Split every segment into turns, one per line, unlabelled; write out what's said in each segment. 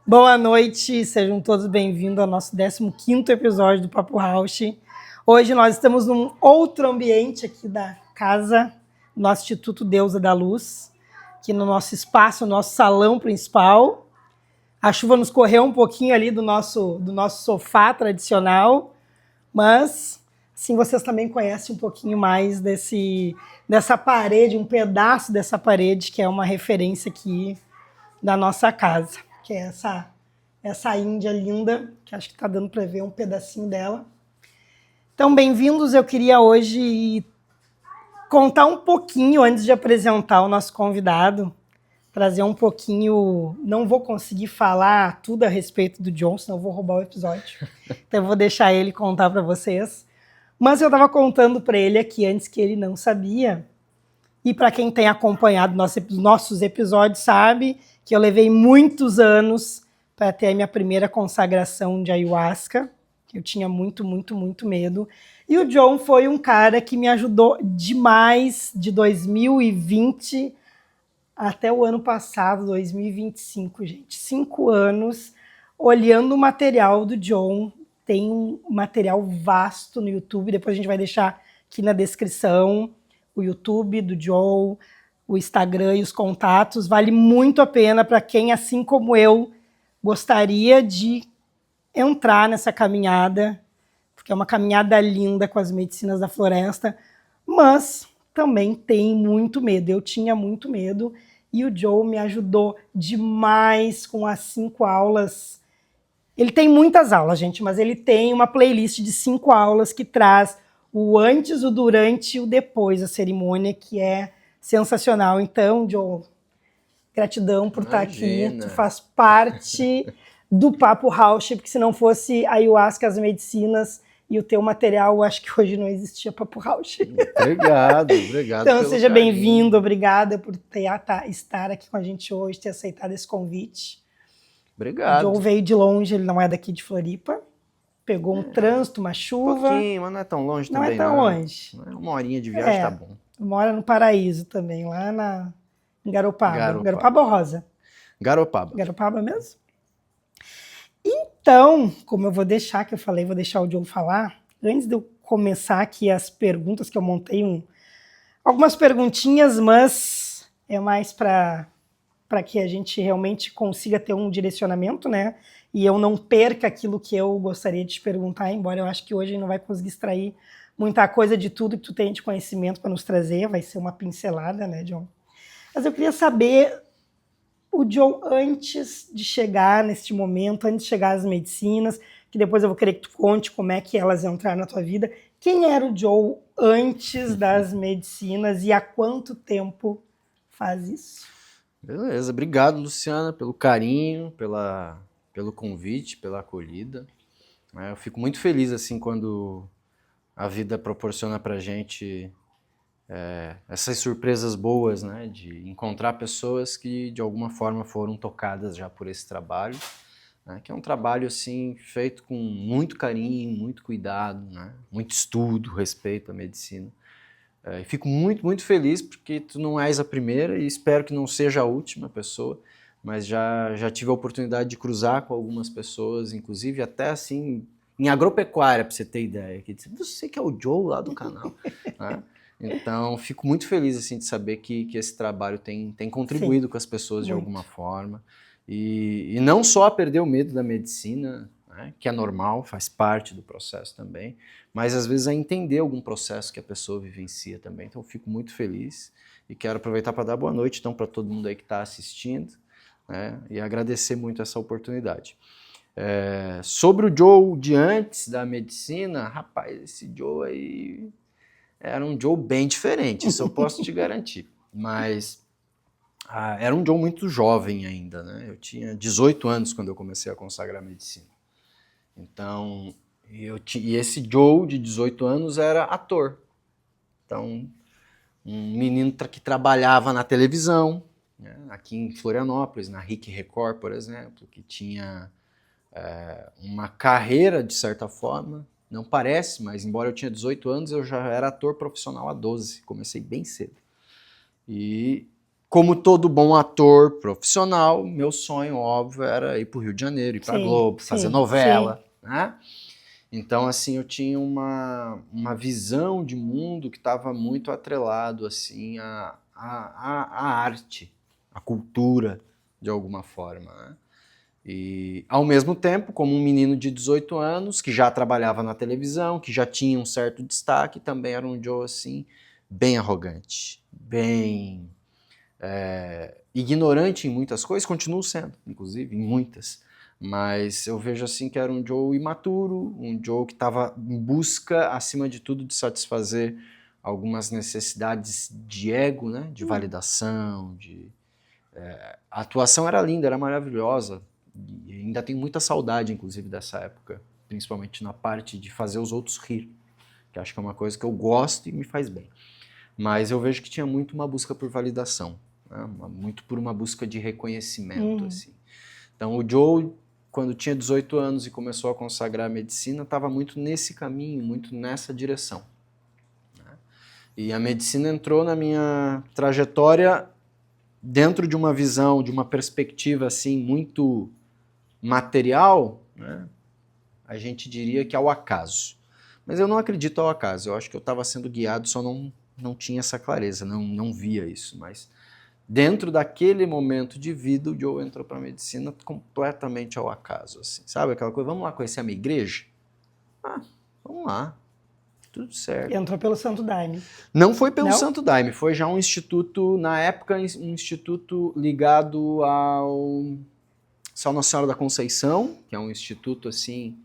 Boa noite, sejam todos bem-vindos ao nosso 15º episódio do Papo House. Hoje nós estamos num outro ambiente aqui da casa, nosso Instituto Deusa da Luz, aqui no nosso espaço, no nosso salão principal. A chuva nos correu um pouquinho ali do nosso sofá tradicional, mas assim vocês também conhecem um pouquinho mais dessa parede, um pedaço dessa parede que é uma referência aqui da nossa casa, que é essa Índia linda, que acho que está dando para ver um pedacinho dela. Então, bem-vindos. Eu queria hoje contar um pouquinho, antes de apresentar o nosso convidado, trazer um pouquinho... Não vou conseguir falar tudo a respeito do John, senão eu vou roubar o episódio. Então, eu vou deixar ele contar para vocês. Mas eu estava contando para ele aqui antes que ele não sabia. E para quem tem acompanhado nossos episódios sabe que eu levei muitos anos para ter a minha primeira consagração de ayahuasca. Eu tinha muito medo. E o John foi um cara que me ajudou demais de 2020 até o ano passado, 2025, gente. 5 anos olhando o material do John. Tem um material vasto no YouTube, depois a gente vai deixar aqui na descrição o YouTube do John, o Instagram e os contatos. Vale muito a pena para quem, assim como eu, gostaria de entrar nessa caminhada, porque é uma caminhada linda com as medicinas da floresta, mas também tem muito medo. Eu tinha muito medo e o Joe me ajudou demais com as 5 aulas. Ele tem muitas aulas, gente, mas ele tem uma playlist de 5 aulas que traz o antes, o durante e o depois da cerimônia, que é sensacional. Então, Joe, gratidão por estar aqui. Tu faz parte do Papo House, porque se não fosse a ayahuasca, as medicinas e o teu material, acho que hoje não existia Papo House.
Obrigado.
Então, seja bem-vindo, obrigada por estar aqui com a gente hoje, ter aceitado esse convite.
Obrigado.
O Joe veio de longe, ele não é daqui de Floripa. Pegou um trânsito, uma chuva.
Um pouquinho, mas não é tão longe também,
não. Não é tão longe.
Uma horinha de viagem tá bom.
Mora no Paraíso também, lá em Garopaba. Garopaba ou Rosa?
Garopaba.
Garopaba mesmo? Então, como eu vou deixar o Joe falar, antes de eu começar aqui as perguntas, que eu montei algumas perguntinhas, mas é mais para que a gente realmente consiga ter um direcionamento, né? E eu não perca aquilo que eu gostaria de te perguntar, embora eu acho que hoje não vai conseguir extrair muita coisa de tudo que tu tem de conhecimento para nos trazer, vai ser uma pincelada, né, John? Mas eu queria saber, o John, antes de chegar neste momento, antes de chegar às medicinas, que depois eu vou querer que tu conte como é que elas entraram na tua vida, quem era o John antes das medicinas e há quanto tempo faz isso?
Beleza, obrigado, Luciana, pelo carinho, pelo convite, pela acolhida. Eu fico muito feliz assim quando a vida proporciona pra gente essas surpresas boas, né, de encontrar pessoas que de alguma forma foram tocadas já por esse trabalho, né, que é um trabalho assim feito com muito carinho, muito cuidado, né, muito estudo, respeito à medicina. E fico muito feliz porque tu não és a primeira e espero que não seja a última pessoa, mas já tive a oportunidade de cruzar com algumas pessoas, inclusive até assim em agropecuária, para você ter ideia, que disse, você que é o Joe lá do canal, né? Então fico muito feliz assim de saber que esse trabalho tem contribuído com as pessoas de alguma forma e não só a perder o medo da medicina, né, que é normal, faz parte do processo também, mas às vezes a entender algum processo que a pessoa vivencia também. Então eu fico muito feliz e quero aproveitar para dar boa noite então para todo mundo aí que está assistindo, né, e agradecer muito essa oportunidade. Sobre o Joe de antes da medicina, rapaz, esse Joe aí era um Joe bem diferente, isso eu posso te garantir, mas era um Joe muito jovem ainda, né? Eu tinha 18 anos quando eu comecei a consagrar a medicina. Então, e esse Joe de 18 anos era ator. Então, um menino que trabalhava na televisão, né, aqui em Florianópolis, na RIC Record, por exemplo, que tinha uma carreira, de certa forma, não parece, mas embora eu tinha 18 anos, eu já era ator profissional há 12, comecei bem cedo. E como todo bom ator profissional, meu sonho, óbvio, era ir para o Rio de Janeiro, ir para a Globo, fazer novela, né? Então, assim, eu tinha uma visão de mundo que estava muito atrelado, assim, à arte, à cultura, de alguma forma, né? E, ao mesmo tempo, como um menino de 18 anos, que já trabalhava na televisão, que já tinha um certo destaque, também era um Joe, assim, bem arrogante, bem ignorante em muitas coisas, continuo sendo, inclusive, em muitas. Mas eu vejo assim que era um Joe imaturo, um Joe que estava em busca, acima de tudo, de satisfazer algumas necessidades de ego, né? De validação, a atuação era linda, era maravilhosa, e ainda tenho muita saudade, inclusive, dessa época, principalmente na parte de fazer os outros rir, que acho que é uma coisa que eu gosto e me faz bem. Mas eu vejo que tinha muito uma busca por validação, né? Muito por uma busca de reconhecimento, assim. Então o Joe, quando tinha 18 anos e começou a consagrar a medicina, estava muito nesse caminho, muito nessa direção, né? E a medicina entrou na minha trajetória dentro de uma visão, de uma perspectiva assim muito material, né? A gente diria que ao acaso. Mas eu não acredito ao acaso, eu acho que eu estava sendo guiado, só não tinha essa clareza, não via isso. Mas dentro daquele momento de vida, o Joe entrou para a medicina completamente ao acaso. Assim. Sabe aquela coisa, vamos lá conhecer a minha igreja? Ah, vamos lá, tudo certo.
Entrou pelo Santo Daime.
Não foi pelo Santo Daime, foi já um instituto, na época, um instituto ligado ao São Nossa Senhora da Conceição, que é um instituto assim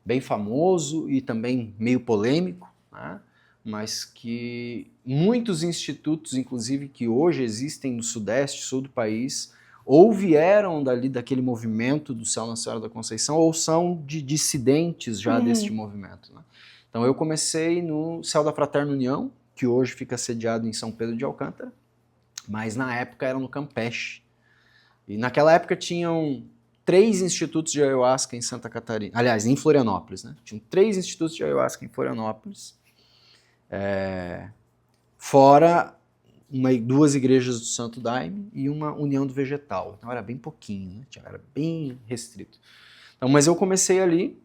bem famoso e também meio polêmico, né? Mas que muitos institutos, inclusive que hoje existem no sudeste, sul do país, ou vieram daquele movimento do Céu Nossa Senhora da Conceição, ou são de dissidentes já deste movimento, né? Então eu comecei no Céu da Fraterna União, que hoje fica sediado em São Pedro de Alcântara, mas na época era no Campeche. E naquela época tinham 3 institutos de ayahuasca em Santa Catarina, aliás, em Florianópolis, né? Tinham 3 institutos de ayahuasca em Florianópolis, fora 2 igrejas do Santo Daime e uma União do Vegetal. Então era bem pouquinho, né? Era bem restrito. Então, mas eu comecei ali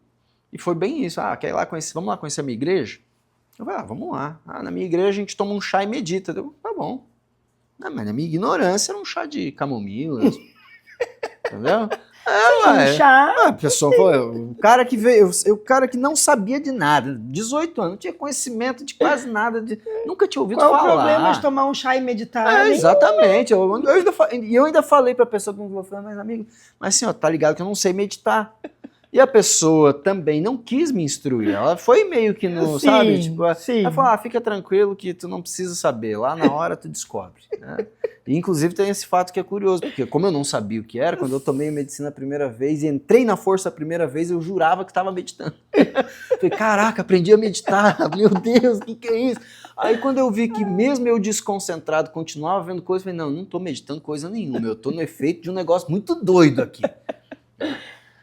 e foi bem isso. Ah, quer ir lá conhecer? Vamos lá conhecer a minha igreja? Eu falei, vamos lá. Ah, na minha igreja a gente toma um chá e medita. Eu, tá bom. Não, mas na minha ignorância era um chá de camomila, entendeu? A pessoa falou, o cara que veio, o cara que não sabia de nada, 18 anos, não tinha conhecimento de quase nada, nunca tinha ouvido falar.
Qual o problema de tomar um chá e meditar?
Exatamente. Eu ainda falei pra pessoa, mas amigo, mas assim, ó, tá ligado que eu não sei meditar. E a pessoa também não quis me instruir, ela foi meio que no, sabe? Tipo, ela falou, fica tranquilo que tu não precisa saber, lá na hora tu descobre, né? E, inclusive tem esse fato que é curioso, porque como eu não sabia o que era, quando eu tomei medicina a primeira vez e entrei na força a primeira vez, eu jurava que estava meditando. Falei, caraca, aprendi a meditar, meu Deus, o que é isso? Aí quando eu vi que mesmo eu desconcentrado, continuava vendo coisas, eu falei, não tô meditando coisa nenhuma, eu tô no efeito de um negócio muito doido aqui.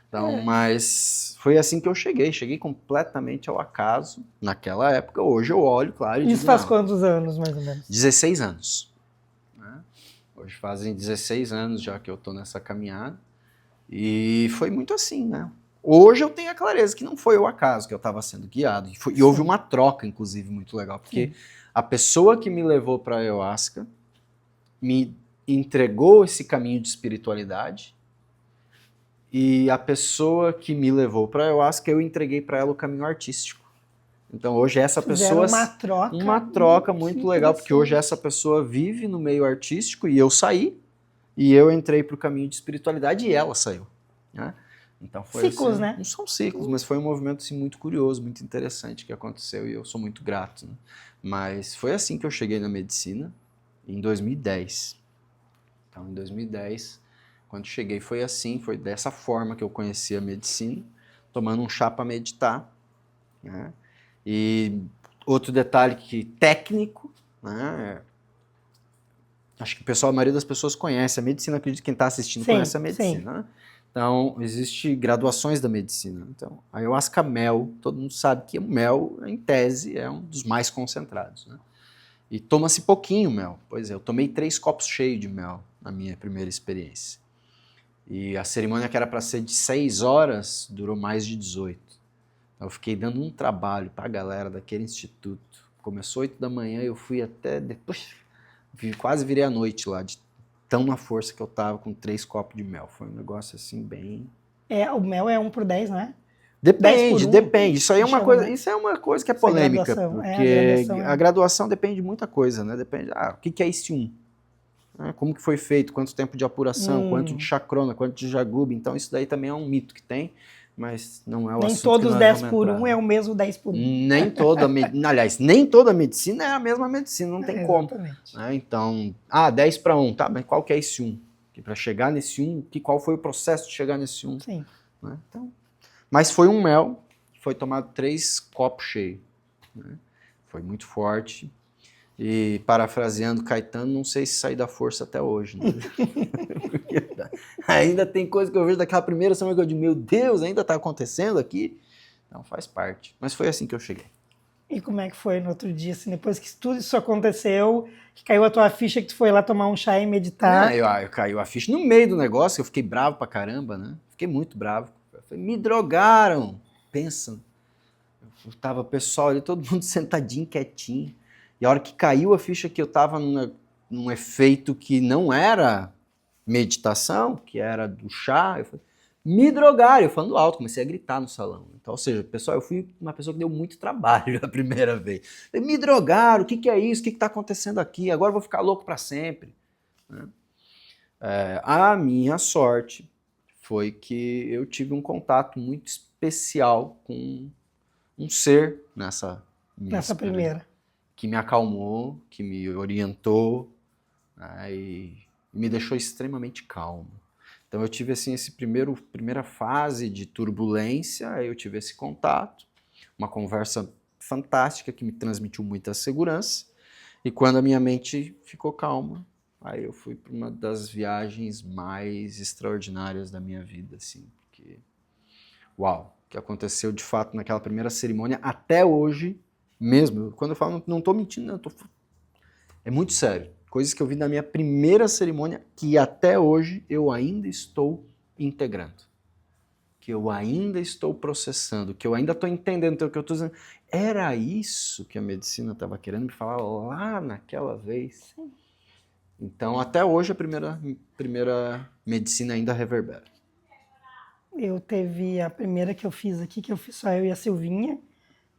Então, mas foi assim que eu cheguei completamente ao acaso naquela época. Hoje eu olho, claro, e digo,
isso faz quantos anos, mais ou menos?
16 anos. Né? Hoje fazem 16 anos já que eu tô nessa caminhada e foi muito assim, né? Hoje eu tenho a clareza que não foi o acaso que eu estava sendo guiado. E houve uma troca, inclusive, muito legal, porque a pessoa que me levou para a ayahuasca me entregou esse caminho de espiritualidade. E a pessoa que me levou para a ayahuasca, eu entreguei para ela o caminho artístico. Então hoje essa pessoa... uma troca muito legal, porque hoje essa pessoa vive no meio artístico e eu saí, e eu entrei para o caminho de espiritualidade e ela saiu. Né? Então foi
ciclos,
assim,
né?
Não são ciclos, mas foi um movimento assim, muito curioso, muito interessante que aconteceu e eu sou muito grato. Né? Mas foi assim que eu cheguei na medicina, em 2010. Então em 2010... Quando cheguei foi assim, foi dessa forma que eu conheci a medicina, tomando um chá para meditar. Né? E outro detalhe técnico, né? Acho que a maioria das pessoas conhece a medicina, acredito que quem está assistindo conhece a medicina. Né? Então, existe graduações da medicina. Então, a ayahuasca mel, todo mundo sabe que o mel, em tese, é um dos mais concentrados. Né? E toma-se pouquinho mel. Pois é, eu tomei 3 copos cheios de mel na minha primeira experiência. E a cerimônia que era para ser de 6 horas, durou mais de 18. Eu fiquei dando um trabalho para a galera daquele instituto. Começou 8 da manhã e eu fui até depois, quase virei à noite lá, de tão na força que eu tava com 3 copos de mel. Foi um negócio assim bem...
O mel é 1 por 10, não é? 10 por 1?
Depende. Isso aí é uma coisa,
né?
isso é uma coisa que é
Essa
polêmica,
graduação,
porque
a
a graduação depende de muita coisa, né? Depende, o que é esse 1? Como que foi feito, quanto tempo de apuração, quanto de chacrona, quanto de jagube. Então isso daí também é um mito que tem, mas não é o
Nem
assunto
todos
que nós
10
vamos
por
entrar.
1 é o mesmo 10 por 1.
Aliás, nem toda medicina é a mesma medicina, não tem como.
Exatamente.
Né? Então, 10 para 1, tá? Mas qual que é esse 1? Para chegar nesse 1, qual foi o processo de chegar nesse 1?
Sim.
Né? Então, mas foi um mel, foi tomado 3 copos cheios. Né? Foi muito forte. E, parafraseando Caetano, não sei se saí da força até hoje. Né? Ainda tem coisa que eu vejo daquela primeira semana que eu digo, meu Deus, ainda está acontecendo aqui? Não, faz parte. Mas foi assim que eu cheguei.
E como é que foi no outro dia, assim, depois que tudo isso aconteceu, que caiu a tua ficha, que tu foi lá tomar um chá e meditar?
Eu caiu a ficha no meio do negócio, eu fiquei bravo pra caramba, né? Fiquei muito bravo. Eu falei, me drogaram! Pensa. Tava o pessoal ali, todo mundo sentadinho, quietinho. E a hora que caiu a ficha que eu tava num efeito que não era meditação, que era do chá, eu falei, me drogaram, eu falando alto, comecei a gritar no salão. Então, ou seja, pessoal, eu fui uma pessoa que deu muito trabalho a primeira vez. Me drogaram, o que é isso? O que está acontecendo aqui? Agora eu vou ficar louco para sempre. Né? A minha sorte foi que eu tive um contato muito especial com um ser nessa
primeira.
Que me acalmou, que me orientou, né, e me deixou extremamente calmo. Então eu tive assim primeira fase de turbulência, eu tive esse contato, uma conversa fantástica que me transmitiu muita segurança, e quando a minha mente ficou calma, aí eu fui para uma das viagens mais extraordinárias da minha vida, assim, porque uau, o que aconteceu de fato naquela primeira cerimônia até hoje mesmo, quando eu falo, não estou mentindo, não, é muito sério. Coisas que eu vi na minha primeira cerimônia que até hoje eu ainda estou integrando. Que eu ainda estou processando, que eu ainda estou entendendo. Então, o que eu estou dizendo, era isso que a medicina estava querendo me falar lá naquela vez. Sim. Então, até hoje, a primeira medicina ainda reverbera.
Eu teve a primeira que eu fiz aqui, que eu fiz só eu e a Silvinha.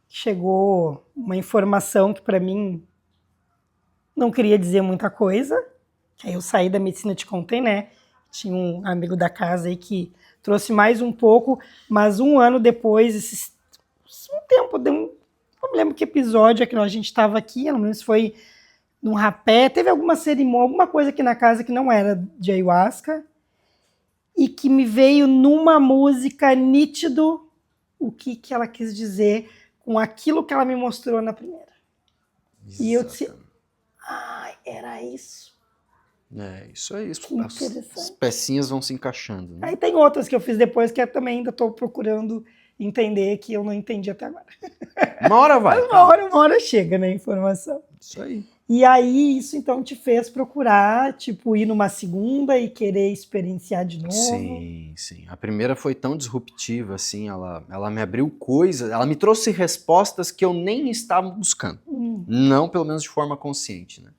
Chegou uma informação que para mim não queria dizer muita coisa, que aí eu saí da medicina, te contei, né? Tinha um amigo da casa aí que trouxe mais um pouco, mas um ano depois, um tempo, não me lembro que episódio é que a gente estava aqui, não me lembro se foi num rapé, teve alguma cerimônia, alguma coisa aqui na casa que não era de ayahuasca, e que me veio numa música nítido o que ela quis dizer com aquilo que ela me mostrou na primeira. Exatamente. E eu disse, era isso.
Isso aí. As pecinhas vão se encaixando. Né?
Aí tem outras que eu fiz depois que eu também ainda estou procurando entender, que eu não entendi até agora.
Uma hora vai.
Uma hora chega, né, a informação.
Isso aí.
E aí isso então te fez procurar, tipo, ir numa segunda e querer experienciar de novo?
Sim. A primeira foi tão disruptiva, assim, ela me abriu coisas, ela me trouxe respostas que eu nem estava buscando. Não, pelo menos de forma consciente, né?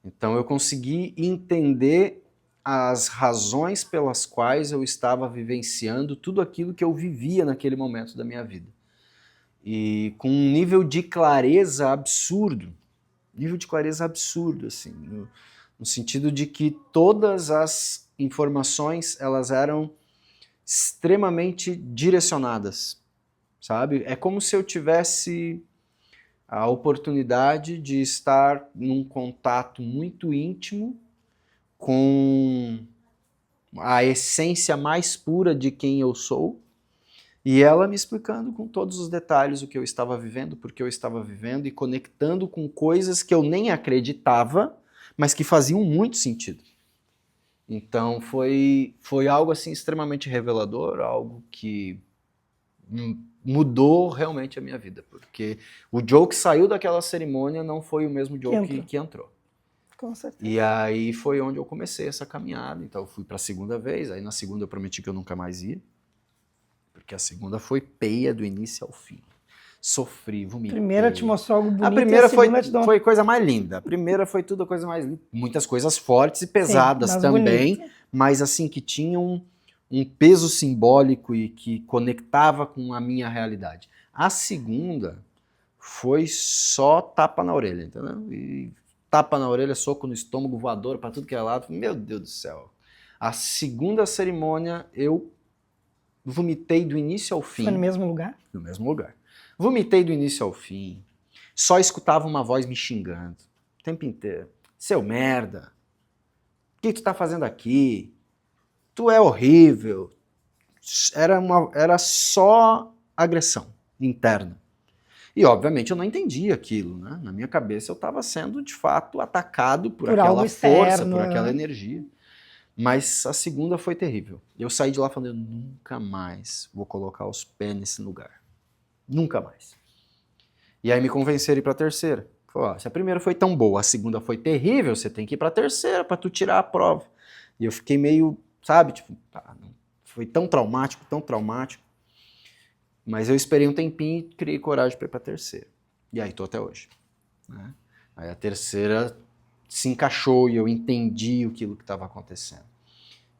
Então eu consegui entender as razões pelas quais eu estava vivenciando tudo aquilo que eu vivia naquele momento da minha vida. E com um nível de clareza absurdo, assim, no sentido de que todas as informações, elas eram extremamente direcionadas, sabe? É como se eu tivesse a oportunidade de estar num contato muito íntimo com a essência mais pura de quem eu sou, e ela me explicando com todos os detalhes o que eu estava vivendo, por que eu estava vivendo, e conectando com coisas que eu nem acreditava, mas que faziam muito sentido. Então foi algo assim extremamente revelador, algo que mudou realmente a minha vida, porque o Joe que saiu daquela cerimônia não foi o mesmo Joe que entrou.
Com certeza.
E aí foi onde eu comecei essa caminhada. Então eu fui para a segunda vez, aí na segunda eu prometi que eu nunca mais ia, porque a segunda foi peia do início ao fim. Sofri, vomitei.
A primeira te mostrou algo bonito.
A primeira
foi
coisa mais linda. A primeira foi tudo a coisa mais linda. Muitas coisas fortes e pesadas sim, também, bonita. Mas assim, que tinham um peso simbólico e que conectava com a minha realidade. A segunda foi só tapa na orelha, entendeu? E tapa na orelha, soco no estômago, voador para tudo que é lado. Meu Deus do céu. A segunda cerimônia eu vomitei do início ao fim.
Foi no mesmo lugar?
No mesmo lugar. Vomitei do início ao fim. Só escutava uma voz me xingando o tempo inteiro. Seu merda. O que tu tá fazendo aqui? Tu é horrível. Era só agressão interna. E, obviamente, eu não entendia aquilo, né? Na minha cabeça, eu estava sendo, de fato, atacado por aquela força, por aquela energia. Mas a segunda foi terrível. Eu saí de lá falando, eu nunca mais vou colocar os pés nesse lugar. Nunca mais. E aí me convenceram a ir para a terceira. Falei, se a primeira foi tão boa, a segunda foi terrível, você tem que ir para a terceira para tu tirar a prova. E eu fiquei meio, sabe, tipo, foi tão traumático, tão traumático. Mas eu esperei um tempinho e criei coragem para ir para a terceira. E aí tô até hoje. Né? Aí a terceira se encaixou e eu entendi aquilo que estava acontecendo.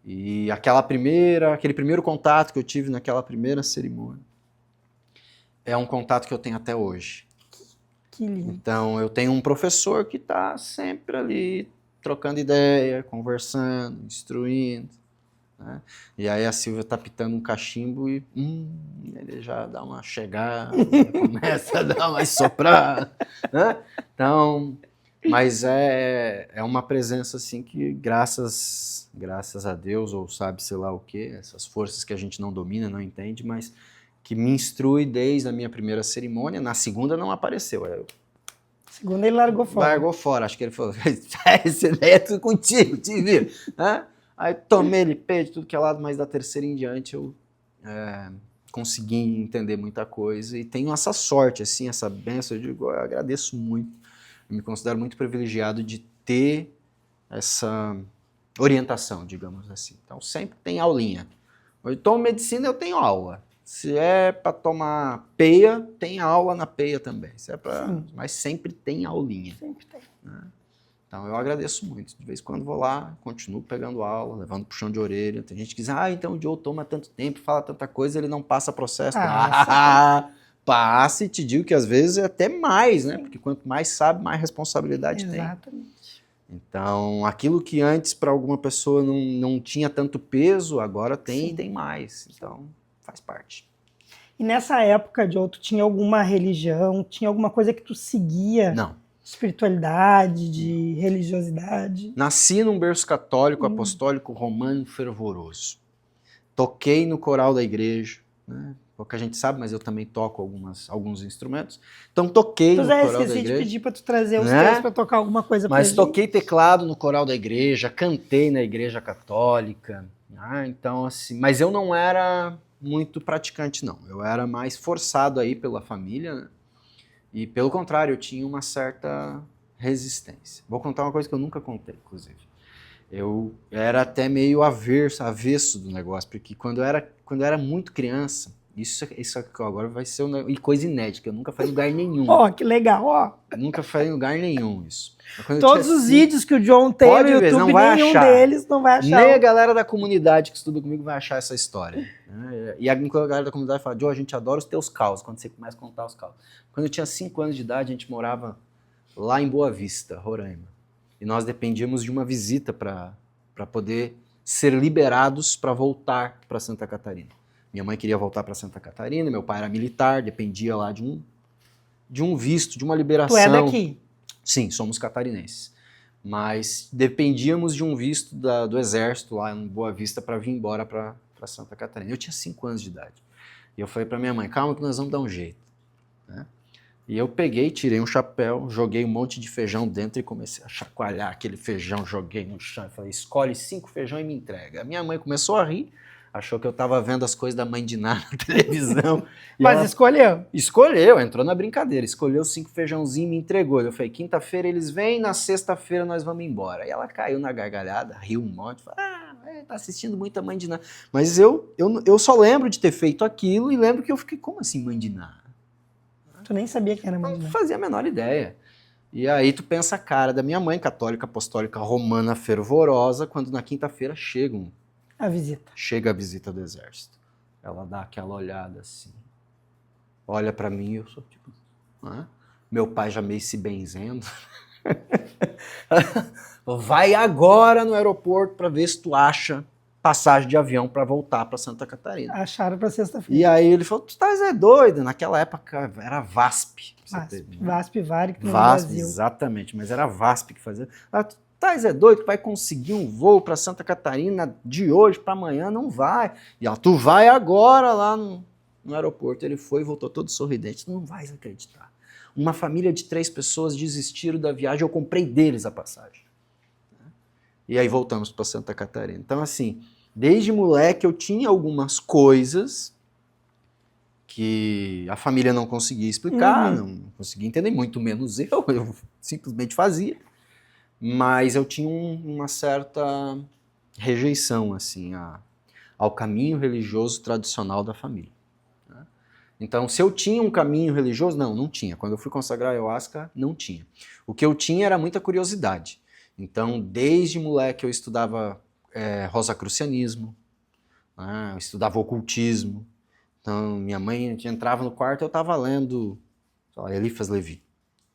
E aquele primeiro contato que eu tive naquela primeira cerimônia é um contato que eu tenho até hoje.
Que lindo.
Então eu tenho um professor que está sempre ali trocando ideia, conversando, instruindo. Né? E aí a Silvia está pitando um cachimbo e ele já dá uma chegada, começa a dar uma soprada. Né? Então, mas é uma presença assim que graças a Deus, ou sabe sei lá o que, essas forças que a gente não domina, não entende, mas que me instrui desde a minha primeira cerimônia. Na segunda não apareceu.
Segunda ele largou fora.
Largou fora, acho que ele falou, essa ideia é tudo contigo, te vira. Né? Aí tomei ele pé de tudo que é lado, mas da terceira em diante eu consegui entender muita coisa e tenho essa sorte, assim, essa bênção, eu agradeço muito, eu me considero muito privilegiado de ter essa orientação, digamos assim. Então sempre tem aulinha. Eu tomo medicina, eu tenho aula. Se é para tomar peia, tem aula na peia também. Se é pra... Mas sempre tem aulinha.
Sempre tem.
Né? Então eu agradeço muito. De vez em quando vou lá, continuo pegando aula, levando puxão de orelha. Tem gente que diz, então o Joe toma tanto tempo, fala tanta coisa, ele não passa processo. Passa e te digo que às vezes é até mais, né? Porque quanto mais sabe, mais responsabilidade tem.
Exatamente.
Então, aquilo que antes para alguma pessoa não tinha tanto peso, agora tem e tem mais. Então, faz parte.
E nessa época, Joe, tu tinha alguma religião, tinha alguma coisa que tu seguia?
Não.
Espiritualidade, de religiosidade?
Nasci num berço católico, apostólico, romano, fervoroso. Toquei no coral da igreja, né? Pouca gente sabe, mas eu também toco alguns instrumentos. Então toquei no coral da igreja.
Esqueci de pedir para tu trazer os teus para tocar alguma coisa pra gente.
Mas toquei teclado no coral da igreja, cantei na igreja católica. Então assim, mas eu não era muito praticante não. Eu era mais forçado aí pela família, né? E pelo contrário, eu tinha uma certa resistência. Vou contar uma coisa que eu nunca contei, inclusive. Eu era até meio avesso do negócio, porque quando eu era muito criança, isso aqui agora vai ser uma coisa inédita, que eu nunca falei em lugar nenhum.
Que legal,
Nunca falei em lugar nenhum isso.
Todos os vídeos que o John tem no YouTube, nenhum deles não vai achar.
Nem a galera da comunidade que estuda comigo vai achar essa história. Né? E a galera da comunidade fala, Joe, a gente adora os teus causos, quando você começa a contar os causos. Quando eu tinha 5 anos de idade, a gente morava lá em Boa Vista, Roraima. E nós dependíamos de uma visita para poder ser liberados para voltar para Santa Catarina. Minha mãe queria voltar para Santa Catarina, meu pai era militar, dependia lá de um visto, de uma liberação.
Tu é daqui?
Sim, somos catarinenses. Mas dependíamos de um visto do exército lá em Boa Vista para vir embora para Santa Catarina. Eu tinha 5 anos de idade. E eu falei para minha mãe, calma que nós vamos dar um jeito. Né? E eu peguei, tirei um chapéu, joguei um monte de feijão dentro e comecei a chacoalhar aquele feijão, joguei no chão e falei, escolhe 5 feijão e me entrega. A minha mãe começou a rir, achou que eu tava vendo as coisas da Mãe de Ná na televisão.
Mas
ela
escolheu.
escolheu, entrou na brincadeira, escolheu 5 feijãozinhos e me entregou. Eu falei, quinta-feira eles vêm, na sexta-feira nós vamos embora. E ela caiu na gargalhada, riu um monte, falou, tá assistindo muita Mãe de Ná. Mas eu só lembro de ter feito aquilo e lembro que eu fiquei, como assim Mãe de Ná?
Tu nem sabia que era Mãe de Ná.
Não fazia a menor ideia. E aí tu pensa a cara da minha mãe, católica, apostólica, romana, fervorosa, quando na quinta-feira chega a visita do exército. Ela dá aquela olhada assim, olha pra mim e eu sou tipo... Meu pai já meio se benzendo. Vai agora no aeroporto pra ver se tu acha passagem de avião pra voltar pra Santa Catarina.
Acharam pra sexta-feira.
E aí ele falou, tu tá doido? Naquela época era VASP.
VASP, Varig, no
VASP,
Brasil.
exatamente, mas era VASP que fazia. Tu tá doido que vai conseguir um voo pra Santa Catarina de hoje pra amanhã? Não vai. E ela, tu vai agora lá no aeroporto. Ele foi e voltou todo sorridente. Tu não vais acreditar. Uma família de 3 pessoas desistiram da viagem, eu comprei deles a passagem. E aí voltamos pra Santa Catarina. Então assim, desde moleque eu tinha algumas coisas que a família não conseguia explicar, não conseguia entender, muito menos eu simplesmente fazia. Mas eu tinha uma certa rejeição assim, ao caminho religioso tradicional da família. Né? Então, se eu tinha um caminho religioso, não tinha. Quando eu fui consagrar a ayahuasca, não tinha. O que eu tinha era muita curiosidade. Então, desde moleque eu estudava rosacrucianismo, né? Eu estudava ocultismo. Então, minha mãe entrava no quarto e eu estava lendo Eliphas Levi,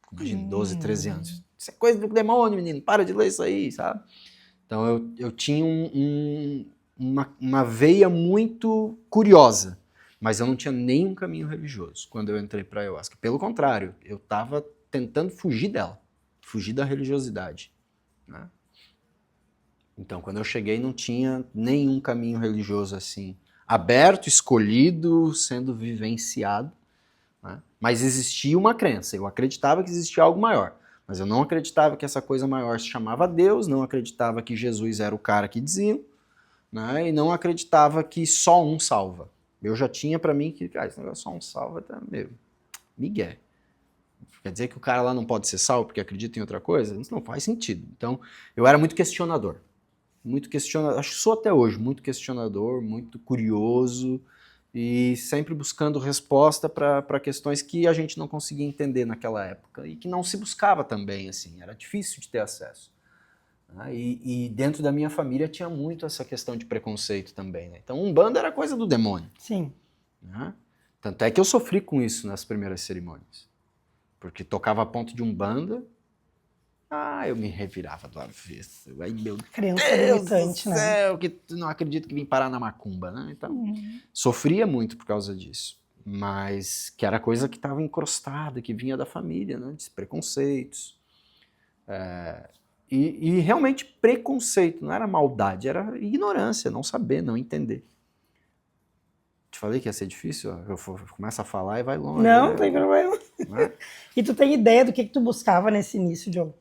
com 12, 13 anos. Isso é coisa do demônio, menino, para de ler isso aí, sabe? Então, eu tinha uma veia muito curiosa, mas eu não tinha nenhum caminho religioso quando eu entrei para a ayahuasca. Pelo contrário, eu estava tentando fugir dela, fugir da religiosidade. Né? Então, quando eu cheguei, não tinha nenhum caminho religioso assim, aberto, escolhido, sendo vivenciado, né? Mas existia uma crença, eu acreditava que existia algo maior, mas eu não acreditava que essa coisa maior se chamava Deus, não acreditava que Jesus era o cara que diziam, né? E não acreditava que só um salva. Eu já tinha pra mim que esse negócio só um salva, tá, meu, migué. Quer dizer que o cara lá não pode ser salvo porque acredita em outra coisa? Isso não faz sentido. Então, eu era muito questionador. Muito questionador, acho que sou até hoje muito questionador, muito curioso e sempre buscando resposta para questões que a gente não conseguia entender naquela época e que não se buscava também, assim, era difícil de ter acesso. Né? E dentro da minha família tinha muito essa questão de preconceito também. Né? Então, Umbanda era coisa do demônio.
Sim.
Né? Tanto é que eu sofri com isso nas primeiras cerimônias, porque tocava a ponto de Umbanda. Eu me revirava do avesso. Ai, meu
Crença
Deus
limitante,
do céu, que não acredito que vim parar na macumba, né? Então, sofria muito por causa disso. Mas que era coisa que estava encrostada, que vinha da família, né? De preconceitos. E realmente preconceito, não era maldade, era ignorância, não saber, não entender. Te falei que ia ser difícil, ó. Eu começo a falar e vai longe.
Não tem problema.
Né?
E tu tem ideia do que tu buscava nesse início, John?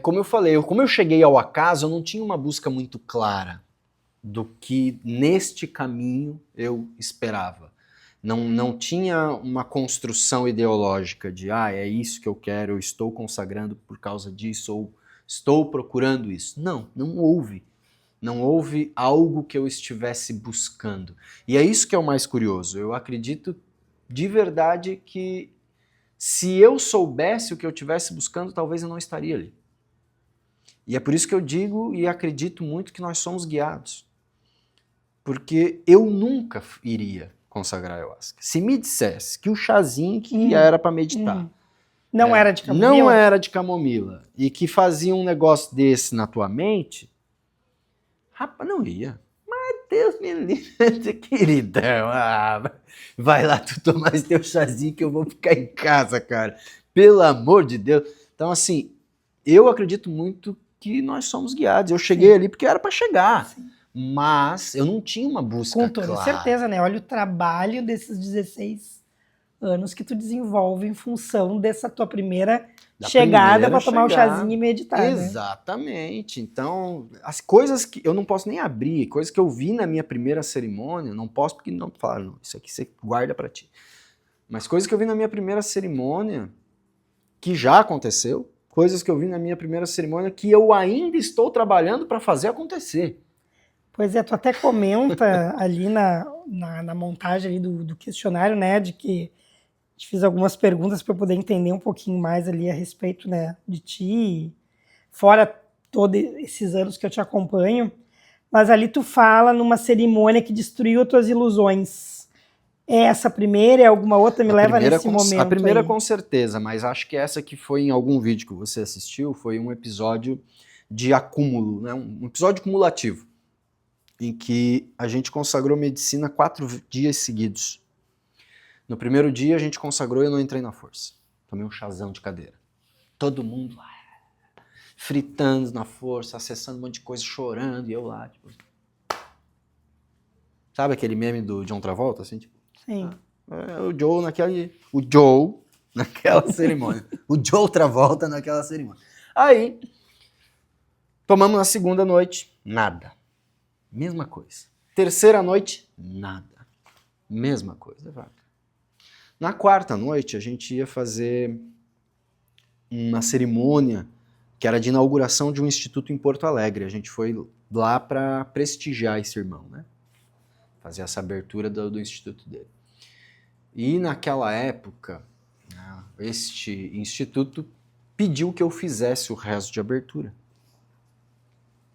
Como eu falei, como eu cheguei ao acaso, eu não tinha uma busca muito clara do que neste caminho eu esperava. Não tinha uma construção ideológica de é isso que eu quero, eu estou consagrando por causa disso, ou estou procurando isso. Não houve. Não houve algo que eu estivesse buscando. E é isso que é o mais curioso. Eu acredito de verdade que se eu soubesse o que eu estivesse buscando, talvez eu não estaria ali. E é por isso que eu digo e acredito muito que nós somos guiados. Porque eu nunca iria consagrar ayahuasca. Se me dissesse que o chazinho que era para meditar
não era de camomila?
Não era de camomila. E que fazia um negócio desse na tua mente, rapaz, não ia. Mas Deus me livre, queridão. Vai lá tu tomar esse teu chazinho que eu vou ficar em casa, cara. Pelo amor de Deus. Então, assim, eu acredito muito que nós somos guiados. Eu cheguei ali porque era para chegar. Sim. Mas eu não tinha uma busca
com toda certeza, né? Olha o trabalho desses 16 anos que tu desenvolve em função dessa tua primeira chegada para tomar o chazinho e meditar, né?
Exatamente. Então, as coisas que eu não posso nem abrir, coisas que eu vi na minha primeira cerimônia, não posso porque não falaram, não, isso aqui você guarda para ti. Mas coisas que eu vi na minha primeira cerimônia, que já aconteceu, coisas que eu vi na minha primeira cerimônia que eu ainda estou trabalhando para fazer acontecer.
Pois é, tu até comenta ali na montagem ali do questionário, né, de que te fiz algumas perguntas para poder entender um pouquinho mais ali a respeito, né, de ti, fora todos esses anos que eu te acompanho, mas ali tu fala numa cerimônia que destruiu tuas ilusões. É essa primeira? É alguma outra? Me leva nesse momento.
A primeira
aí.
Com certeza, mas acho que essa que foi em algum vídeo que você assistiu, foi um episódio de acúmulo, né, um episódio cumulativo, em que a gente consagrou medicina 4 dias seguidos. No primeiro dia a gente consagrou e eu não entrei na força. Tomei um chazão de cadeira. Todo mundo lá, fritando na força, acessando um monte de coisa, chorando, e eu lá, tipo... Sabe aquele meme do John Travolta, assim, tipo...
Sim.
O Joe naquela cerimônia. O Joe Travolta naquela cerimônia. Aí, tomamos na segunda noite, nada. Mesma coisa. Terceira noite, nada. Mesma coisa, vai. Na quarta noite, a gente ia fazer uma cerimônia que era de inauguração de um instituto em Porto Alegre. A gente foi lá para prestigiar esse irmão, né? Fazer essa abertura do instituto dele. E naquela época, né, este instituto pediu que eu fizesse o rezo de abertura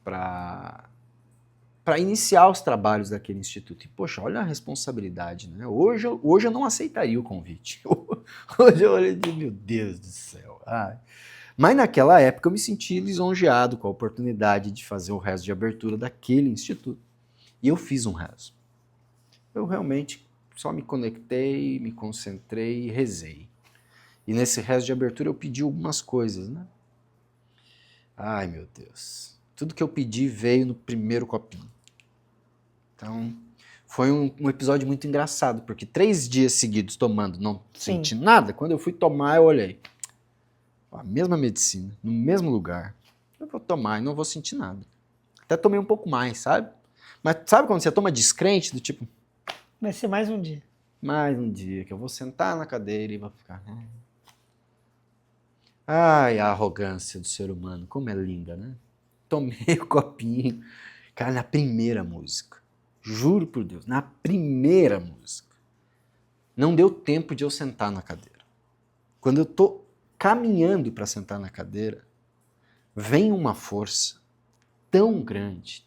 para iniciar os trabalhos daquele instituto. E, poxa, olha a responsabilidade, né? Hoje eu não aceitaria o convite. Hoje eu olhei e disse, meu Deus do céu. Ai. Mas naquela época eu me senti lisonjeado com a oportunidade de fazer o rezo de abertura daquele instituto. E eu fiz um rezo. Eu realmente só me conectei, me concentrei e rezei. E nesse rezo de abertura eu pedi algumas coisas, né? Ai, meu Deus. Tudo que eu pedi veio no primeiro copinho. Então, foi um episódio muito engraçado, porque 3 dias seguidos tomando, não senti nada. Quando eu fui tomar, eu olhei. A mesma medicina, no mesmo lugar. Eu vou tomar e não vou sentir nada. Até tomei um pouco mais, sabe? Mas sabe quando você toma descrente, do tipo...
Vai ser mais um dia.
Mais um dia que eu vou sentar na cadeira e vou ficar... Ai, a arrogância do ser humano, como é linda, né? Tomei o copinho. Cara, na primeira música. Juro por Deus, na primeira música. Não deu tempo de eu sentar na cadeira. Quando eu tô caminhando para sentar na cadeira, vem uma força tão grande,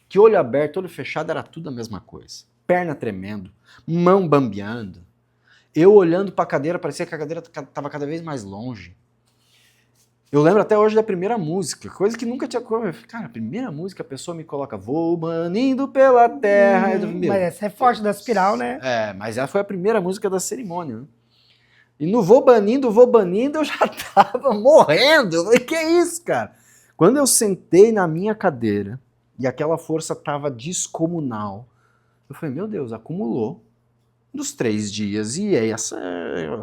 que olho aberto, olho fechado era tudo a mesma coisa. Perna tremendo, mão bambeando. Eu olhando para a cadeira, parecia que a cadeira estava cada vez mais longe. Eu lembro até hoje da primeira música, coisa que nunca tinha... Cara, a primeira música a pessoa me coloca, vou banindo pela terra.
Mas essa é forte da espiral, né?
É, mas essa foi a primeira música da cerimônia, né? E no vou banindo, eu já tava morrendo. Eu falei, que é isso, cara? Quando eu sentei na minha cadeira e aquela força tava descomunal, eu falei, meu Deus, acumulou dos 3 dias e essa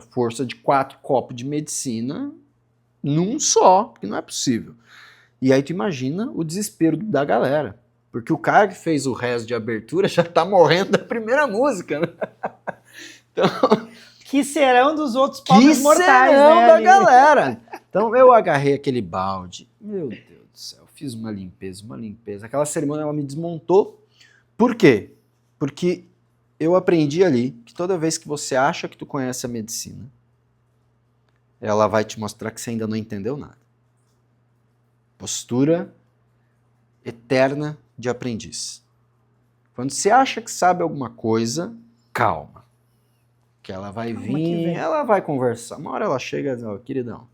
força de 4 copos de medicina num só, que não é possível. E aí tu imagina o desespero da galera, porque o cara que fez o rezo de abertura já tá morrendo da primeira música, né? Então...
Que serão dos outros pobres mortais,
serão
né,
da
amigo?
galera. Então eu agarrei aquele balde, meu Deus do céu, fiz uma limpeza. Aquela cerimônia ela me desmontou. Por quê? Porque eu aprendi ali que toda vez que você acha que tu conhece a medicina, ela vai te mostrar que você ainda não entendeu nada. Postura eterna de aprendiz. Quando você acha que sabe alguma coisa, calma. Que ela vai vir, ela vai conversar. Uma hora ela chega e diz, oh, queridão,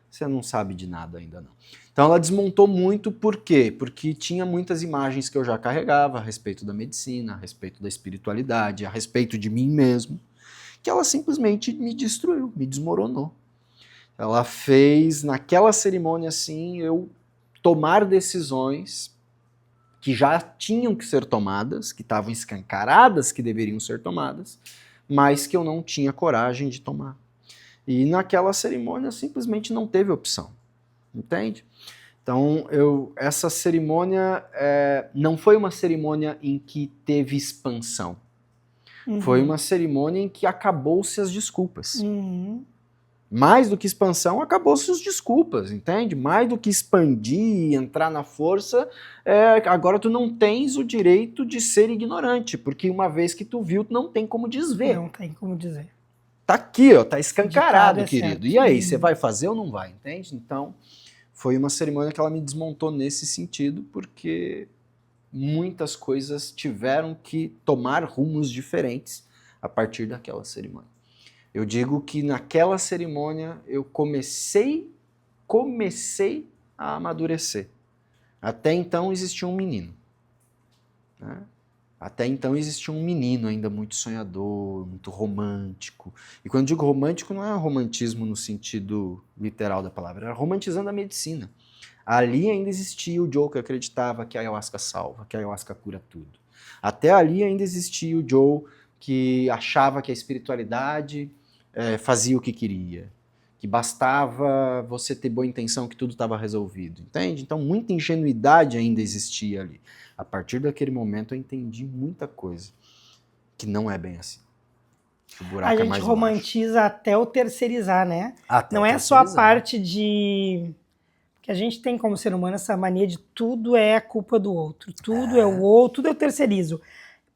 você não sabe de nada ainda não. Então ela desmontou muito, por quê? Porque tinha muitas imagens que eu já carregava a respeito da medicina, a respeito da espiritualidade, a respeito de mim mesmo, que ela simplesmente me destruiu, me desmoronou. Ela fez, naquela cerimônia assim, eu tomar decisões que já tinham que ser tomadas, que estavam escancaradas que deveriam ser tomadas, mas que eu não tinha coragem de tomar. E naquela cerimônia simplesmente não teve opção, entende? Então, essa cerimônia não foi uma cerimônia em que teve expansão. Foi uma cerimônia em que acabou-se as desculpas. Mais do que expansão, acabou-se as desculpas, entende? Mais do que expandir e entrar na força, agora tu não tens o direito de ser ignorante, porque uma vez que tu viu, tu não tem como desver.
Não tem como dizer.
Tá aqui, ó, tá escancarado, querido.
Certo.
E aí, você vai fazer ou não vai, entende? Então, foi uma cerimônia que ela me desmontou nesse sentido, porque muitas coisas tiveram que tomar rumos diferentes a partir daquela cerimônia. Eu digo que naquela cerimônia eu comecei a amadurecer. Até então existia um menino, né? Até então existia um menino ainda muito sonhador, muito romântico. E quando digo romântico, não é romantismo no sentido literal da palavra, era romantizando a medicina. Ali ainda existia o Joe que acreditava que a ayahuasca salva, que a ayahuasca cura tudo. Até ali ainda existia o Joe que achava que a espiritualidade fazia o que queria, que bastava você ter boa intenção que tudo estava resolvido, entende? Então muita ingenuidade ainda existia ali. A partir daquele momento eu entendi muita coisa, que não é bem assim. O buraco
A
é
gente
mais
romantiza até o terceirizar, né?
Até
não
o
é só a
terceirizar.
parte de... que a gente tem como ser humano essa mania de tudo é a culpa do outro, tudo é o outro, tudo eu terceirizo.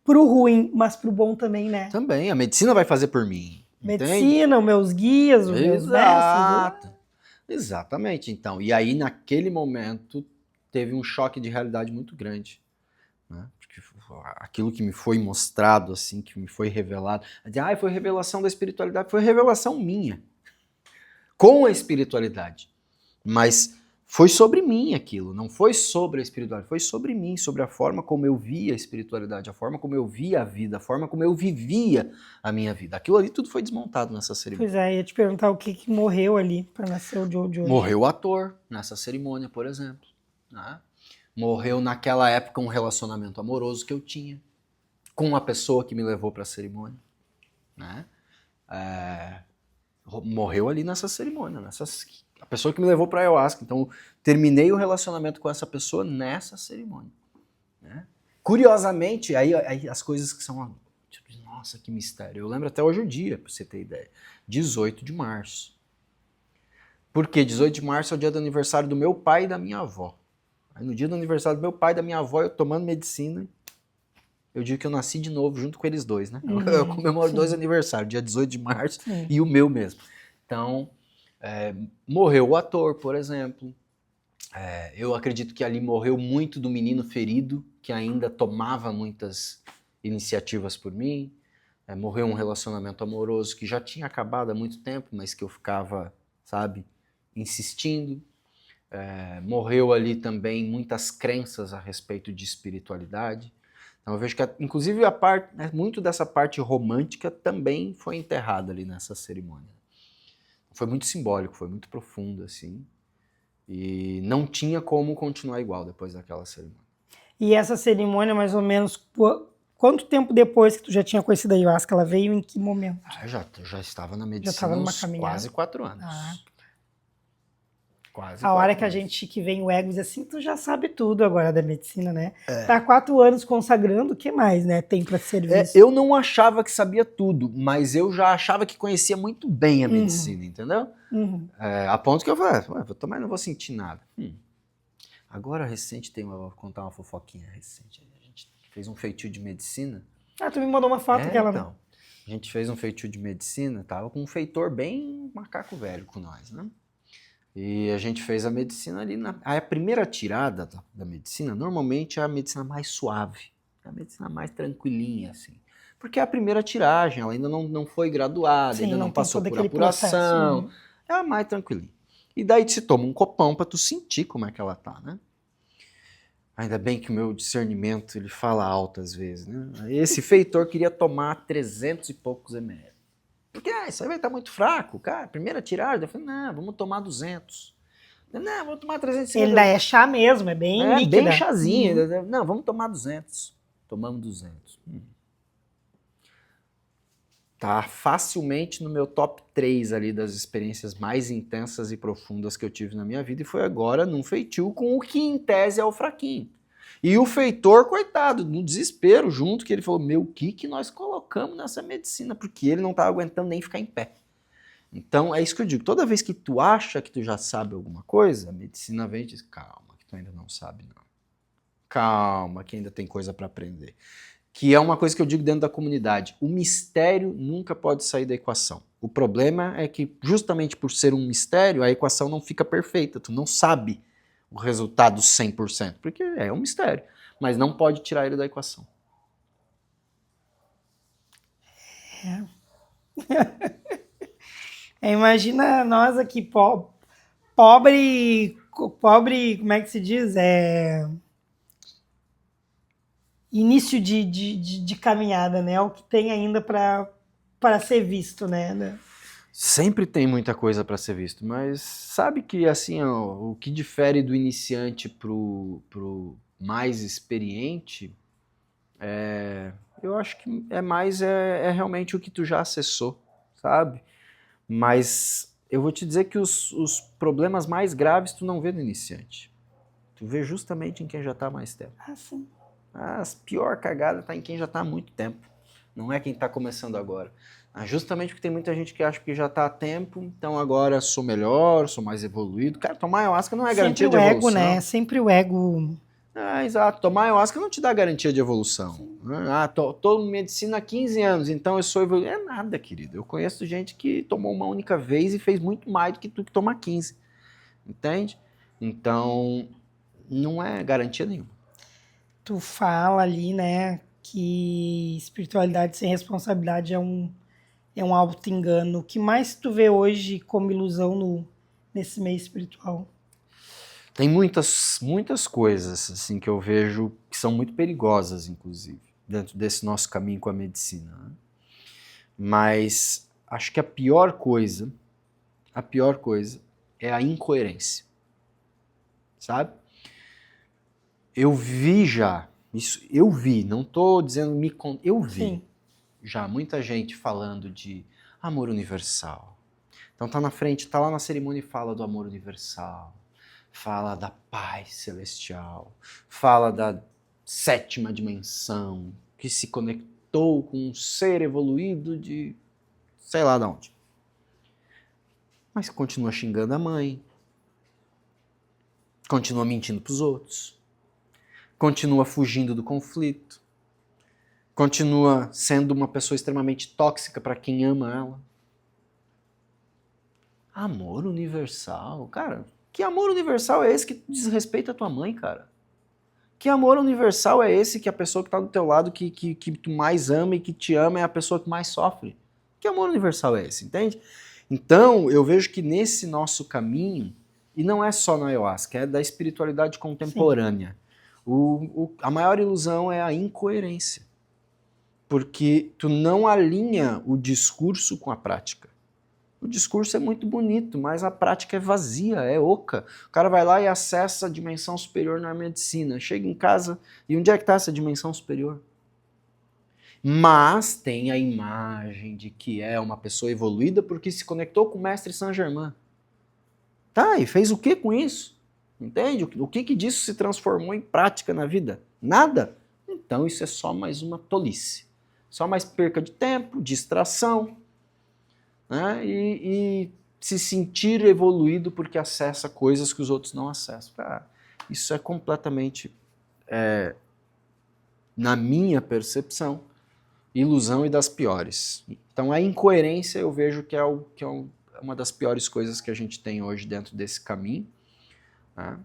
Pro ruim, mas pro bom também, né?
Também, a medicina vai fazer por mim.
Medicina, os meus guias, os meus mestres.
Exatamente, então. E aí, naquele momento, teve um choque de realidade muito grande. Né? Porque aquilo que me foi mostrado, assim, que me foi revelado. Foi revelação da espiritualidade. Foi revelação minha. Com a espiritualidade. Mas foi sobre mim aquilo. Não foi sobre a espiritualidade. Foi sobre mim, sobre a forma como eu via a espiritualidade, a forma como eu via a vida, a forma como eu vivia a minha vida. Aquilo ali tudo foi desmontado nessa cerimônia.
Pois é, ia te perguntar o que morreu ali para nascer o Joe de hoje.
Morreu o ator nessa cerimônia, por exemplo. Né? Morreu naquela época um relacionamento amoroso que eu tinha com a pessoa que me levou para a cerimônia. Né? Morreu ali nessa cerimônia, a pessoa que me levou para a ayahuasca. Então, terminei o relacionamento com essa pessoa nessa cerimônia. Né? Curiosamente, aí as coisas que são... Tipo, nossa, que mistério. Eu lembro até hoje o dia, para você ter ideia. 18 de março. Por quê? 18 de março é o dia do aniversário do meu pai e da minha avó. Aí no dia do aniversário do meu pai e da minha avó, eu tomando medicina, eu digo que eu nasci de novo junto com eles dois, né? Eu comemoro 2 aniversários, dia 18 de março e o meu mesmo. Então, morreu o ator, por exemplo. Eu acredito que ali morreu muito do menino ferido, que ainda tomava muitas iniciativas por mim. Morreu um relacionamento amoroso que já tinha acabado há muito tempo, mas que eu ficava, sabe, insistindo. Morreu ali também muitas crenças a respeito de espiritualidade. Então eu vejo que, inclusive, muito dessa parte romântica também foi enterrada ali nessa cerimônia. Foi muito simbólico, foi muito profundo, assim. E não tinha como continuar igual depois daquela cerimônia.
E essa cerimônia, mais ou menos, quanto tempo depois que tu já tinha conhecido a ayahuasca, ela veio, em que momento?
Eu já estava na medicina há quase 4 anos. Quase
a hora que a gente que vem o ego diz assim, tu já sabe tudo agora da medicina, né? Tá há 4 anos consagrando, o que mais, né? Tem para serviço.
Eu não achava que sabia tudo, mas eu já achava que conhecia muito bem a medicina, entendeu? A ponto que eu falei, vou tomar e não vou sentir nada. Agora recente, vou contar uma fofoquinha recente. A gente fez um feitio de medicina.
Tu me mandou uma foto daquela,
então, né? A gente fez um feitio de medicina, tava com um feitor bem macaco velho com nós, né? E a gente fez a medicina ali. A primeira tirada da medicina, normalmente é a medicina mais suave, é a medicina mais tranquilinha, assim. Porque é a primeira tiragem, ela ainda não foi graduada, ainda não passou por apuração. É a mais tranquilinha. E daí se toma um copão pra tu sentir como é que ela tá, né? Ainda bem que o meu discernimento, ele fala alto às vezes, né? Esse feitor queria tomar 300 e poucos ml. Porque isso aí vai estar muito fraco, cara. Primeira tiragem, eu falei, não, vamos tomar 200. Não, vamos tomar 350.
Ele ainda é chá mesmo, é bem líquida.
Bem chazinho. Não, vamos tomar 200. Tomamos 200. tá facilmente no meu top 3 ali das experiências mais intensas e profundas que eu tive na minha vida, e foi agora num feitio com o que em tese é o fraquinho. E o feitor, coitado, no desespero junto, que ele falou, o que nós colocamos nessa medicina? Porque ele não estava aguentando nem ficar em pé. Então, é isso que eu digo, toda vez que tu acha que tu já sabe alguma coisa, a medicina vem e diz, calma, que tu ainda não sabe não. Calma, que ainda tem coisa para aprender. Que é uma coisa que eu digo dentro da comunidade, o mistério nunca pode sair da equação. O problema é que, justamente por ser um mistério, a equação não fica perfeita, tu não sabe o resultado 100%, porque é um mistério, mas não pode tirar ele da equação.
Imagina nós aqui, pobre, como é que se diz? Início de caminhada, né? O que tem ainda para ser visto, né?
Sempre tem muita coisa para ser visto, mas sabe que assim, ó, o que difere do iniciante pro mais experiente, eu acho que é realmente o que tu já acessou, sabe? Mas eu vou te dizer que os problemas mais graves tu não vê no iniciante. Tu vê justamente em quem já está há mais tempo.
Ah, sim.
As pior cagada está em quem já está há muito tempo. Não é quem está começando agora. Justamente porque tem muita gente que acha que já está há tempo, então agora sou melhor, sou mais evoluído. Cara, tomar ayahuasca não é garantia de evolução.
Sempre o ego, né? Sempre o ego.
Exato. Tomar ayahuasca não te dá garantia de evolução. Tô em medicina há 15 anos, então eu sou evoluído. É nada, querido. Eu conheço gente que tomou uma única vez e fez muito mais do que tu que toma 15. Entende? Então, não é garantia nenhuma.
Tu fala ali, né, que espiritualidade sem responsabilidade é um auto-engano. O que mais tu vê hoje como ilusão nesse meio espiritual?
Tem muitas coisas assim que eu vejo que são muito perigosas, inclusive, dentro desse nosso caminho com a medicina. Né? Mas acho que a pior coisa é a incoerência. Sabe? Eu vi já, não estou dizendo eu vi
Sim.
já muita gente falando de amor universal. Então tá na frente, tá lá na cerimônia e fala do amor universal, fala da paz celestial, fala da 7ª dimensão, que se conectou com um ser evoluído de sei lá de onde. Mas continua xingando a mãe, continua mentindo pros outros, continua fugindo do conflito, continua sendo uma pessoa extremamente tóxica para quem ama ela. Amor universal? Cara, que amor universal é esse que desrespeita a tua mãe, cara? Que amor universal é esse que a pessoa que tá do teu lado, que tu mais ama e que te ama é a pessoa que mais sofre? Que amor universal é esse, entende? Então, eu vejo que nesse nosso caminho, e não é só na ayahuasca, é da espiritualidade contemporânea, a maior ilusão é a incoerência. Porque tu não alinha o discurso com a prática. O discurso é muito bonito, mas a prática é vazia, é oca. O cara vai lá e acessa a dimensão superior na medicina. Chega em casa e onde é que está essa dimensão superior? Mas tem a imagem de que é uma pessoa evoluída porque se conectou com o mestre Saint-Germain. Tá, e fez o que com isso? Entende? O que disso se transformou em prática na vida? Nada. Então isso é só mais uma tolice. Só mais perca de tempo, distração, né? E se sentir evoluído porque acessa coisas que os outros não acessam. Isso é completamente, na minha percepção, ilusão e das piores. Então a incoerência eu vejo que é uma das piores coisas que a gente tem hoje dentro desse caminho, né?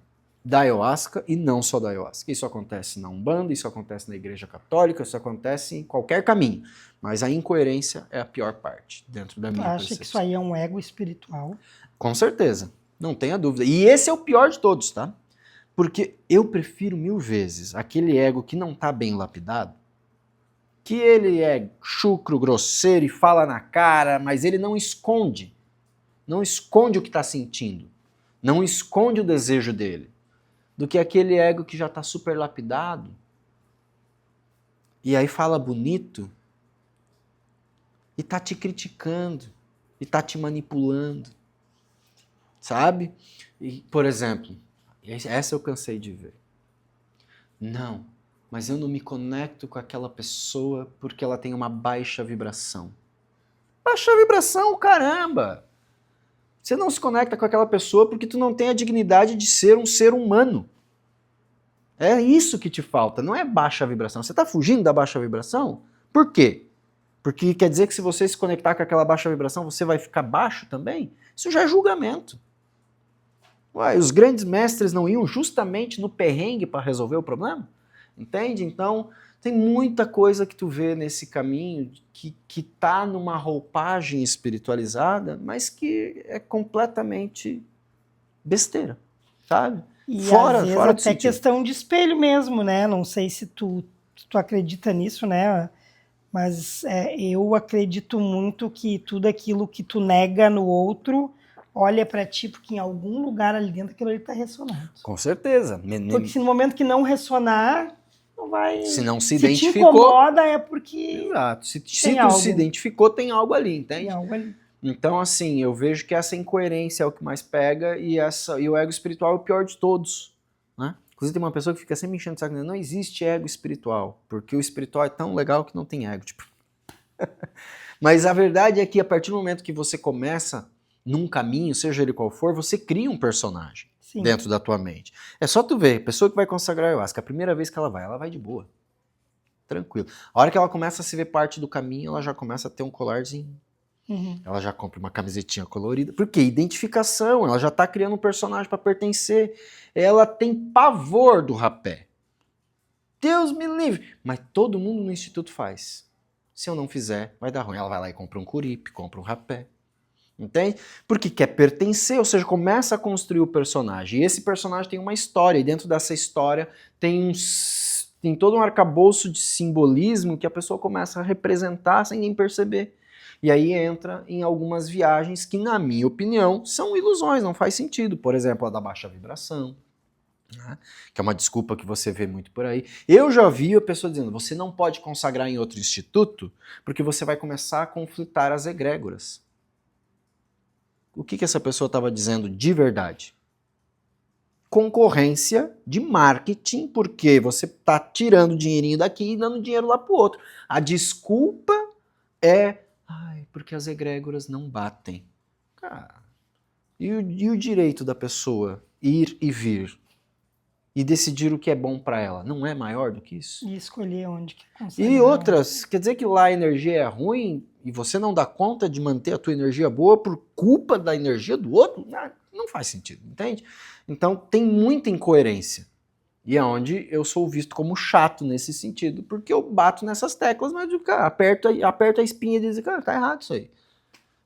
Da ayahuasca e não só da ayahuasca. Isso acontece na Umbanda, isso acontece na Igreja Católica, isso acontece em qualquer caminho. Mas a incoerência é a pior parte dentro da minha percepção.
Tu acha que isso aí é um ego espiritual?
Com certeza, não tenha dúvida. E esse é o pior de todos, tá? Porque eu prefiro 1000 vezes aquele ego que não tá bem lapidado, que ele é chucro, grosseiro e fala na cara, mas ele não esconde o que tá sentindo, não esconde o desejo dele, do que aquele ego que já está super lapidado e aí fala bonito, e tá te criticando, e tá te manipulando, sabe? E, por exemplo, essa eu cansei de ver. Não, mas eu não me conecto com aquela pessoa porque ela tem uma baixa vibração. Baixa vibração, caramba! Você não se conecta com aquela pessoa porque tu não tem a dignidade de ser um ser humano. É isso que te falta, não é baixa vibração. Você está fugindo da baixa vibração? Por quê? Porque quer dizer que se você se conectar com aquela baixa vibração, você vai ficar baixo também? Isso já é julgamento. Ué, os grandes mestres não iam justamente no perrengue para resolver o problema? Entende? Então, tem muita coisa que tu vê nesse caminho que tá numa roupagem espiritualizada, mas que é completamente besteira, sabe?
E
Fora
às vezes
do
até
sentido.
questão de espelho mesmo, né? Não sei se tu acredita nisso, né? Mas eu acredito muito que tudo aquilo que tu nega no outro olha pra ti, porque em algum lugar ali dentro aquilo ali tá ressonando.
Com certeza.
Porque se no momento que não ressonar, não vai...
Se não se
Se te
identificou...
incomoda é porque
Exato. Se tu
algo.
se identificou, tem algo ali, entende?
tem algo ali.
Então, assim, eu vejo que essa incoerência é o que mais pega e o ego espiritual é o pior de todos, né? Inclusive tem uma pessoa que fica sempre enchendo o saco, não existe ego espiritual, porque o espiritual é tão legal que não tem ego, tipo. Mas a verdade é que a partir do momento que você começa num caminho, seja ele qual for, você cria um personagem
Sim.
dentro da tua mente. É só tu ver, a pessoa que vai consagrar a ayahuasca, a primeira vez que ela vai de boa, tranquilo. A hora que ela começa a se ver parte do caminho, ela já começa a ter um colarzinho.
Uhum.
Ela já compra uma camisetinha colorida. Por quê? Identificação. Ela já tá criando um personagem para pertencer. Ela tem pavor do rapé. Deus me livre. Mas todo mundo no instituto faz. Se eu não fizer, vai dar ruim. Ela vai lá e compra um curipe, compra um rapé. Entende? Porque quer pertencer, ou seja, começa a construir o personagem. E esse personagem tem uma história. E dentro dessa história tem todo um arcabouço de simbolismo que a pessoa começa a representar sem nem perceber. E aí entra em algumas viagens que, na minha opinião, são ilusões, não faz sentido. Por exemplo, a da baixa vibração, né? Que é uma desculpa que você vê muito por aí. Eu já vi a pessoa dizendo, você não pode consagrar em outro instituto porque você vai começar a conflitar as egrégoras. O que essa pessoa estava dizendo de verdade? Concorrência de marketing, porque você está tirando dinheirinho daqui e dando dinheiro lá para o outro. A desculpa é... porque as egrégoras não batem. Cara, e o direito da pessoa ir e vir e decidir o que é bom para ela não é maior do que isso?
E escolher onde que consegue.
E outras, quer dizer que lá a energia é ruim e você não dá conta de manter a tua energia boa por culpa da energia do outro? Não faz sentido, entende? Então tem muita incoerência. E é onde eu sou visto como chato nesse sentido, porque eu bato nessas teclas, mas cara, aperto a espinha e diz, cara, tá errado isso aí.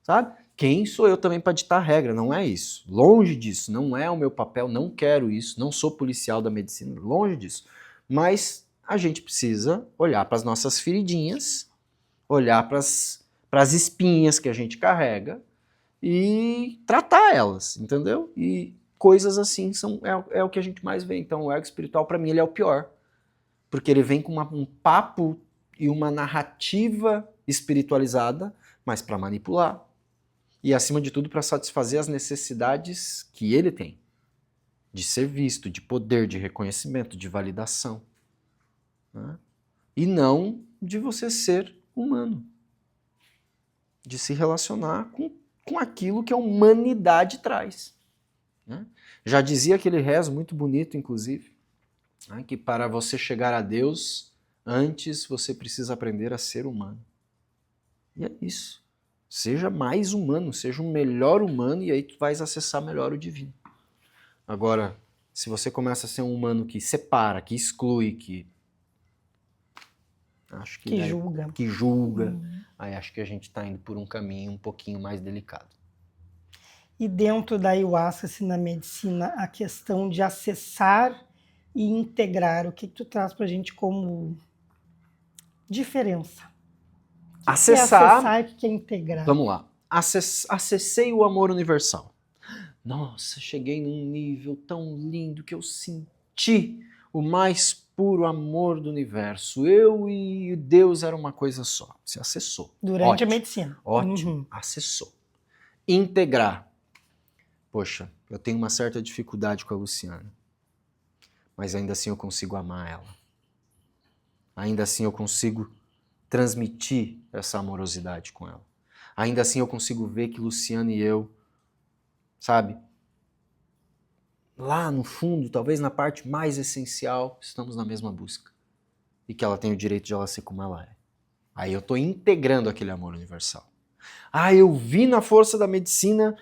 Sabe? Quem sou eu também para ditar regra? Não é isso. Longe disso. Não é o meu papel, não quero isso. Não sou policial da medicina, longe disso. Mas a gente precisa olhar para as nossas feridinhas, olhar para as espinhas que a gente carrega e tratar elas, entendeu? E coisas assim é o que a gente mais vê. Então o ego espiritual, para mim, ele é o pior. Porque ele vem com um papo e uma narrativa espiritualizada, mas para manipular. E, acima de tudo, para satisfazer as necessidades que ele tem. De ser visto, de poder, de reconhecimento, de validação. Né? E não de você ser humano. De se relacionar com aquilo que a humanidade traz. Né? Já dizia aquele rezo muito bonito, inclusive, né, que para você chegar a Deus, antes você precisa aprender a ser humano. E é isso. Seja mais humano, seja um melhor humano e aí tu vais acessar melhor o divino. Agora, se você começa a ser um humano que separa, que exclui, que julga, aí acho que a gente está indo por um caminho um pouquinho mais delicado.
E dentro da ayahuasca, assim, na medicina, a questão de acessar e integrar, o que tu traz pra gente como diferença?
Acessar
e o que é integrar?
Vamos lá. Acessei o amor universal. Nossa, cheguei num nível tão lindo que eu senti o mais puro amor do universo. Eu e Deus era uma coisa só. Você acessou.
Durante a medicina.
Ótimo, acessou. Integrar. Poxa, eu tenho uma certa dificuldade com a Luciana, mas ainda assim eu consigo amar ela. Ainda assim eu consigo transmitir essa amorosidade com ela. Ainda assim eu consigo ver que Luciana e eu, sabe, lá no fundo, talvez na parte mais essencial, estamos na mesma busca. E que ela tem o direito de ela ser como ela é. Aí eu estou integrando aquele amor universal. Eu vi na força da medicina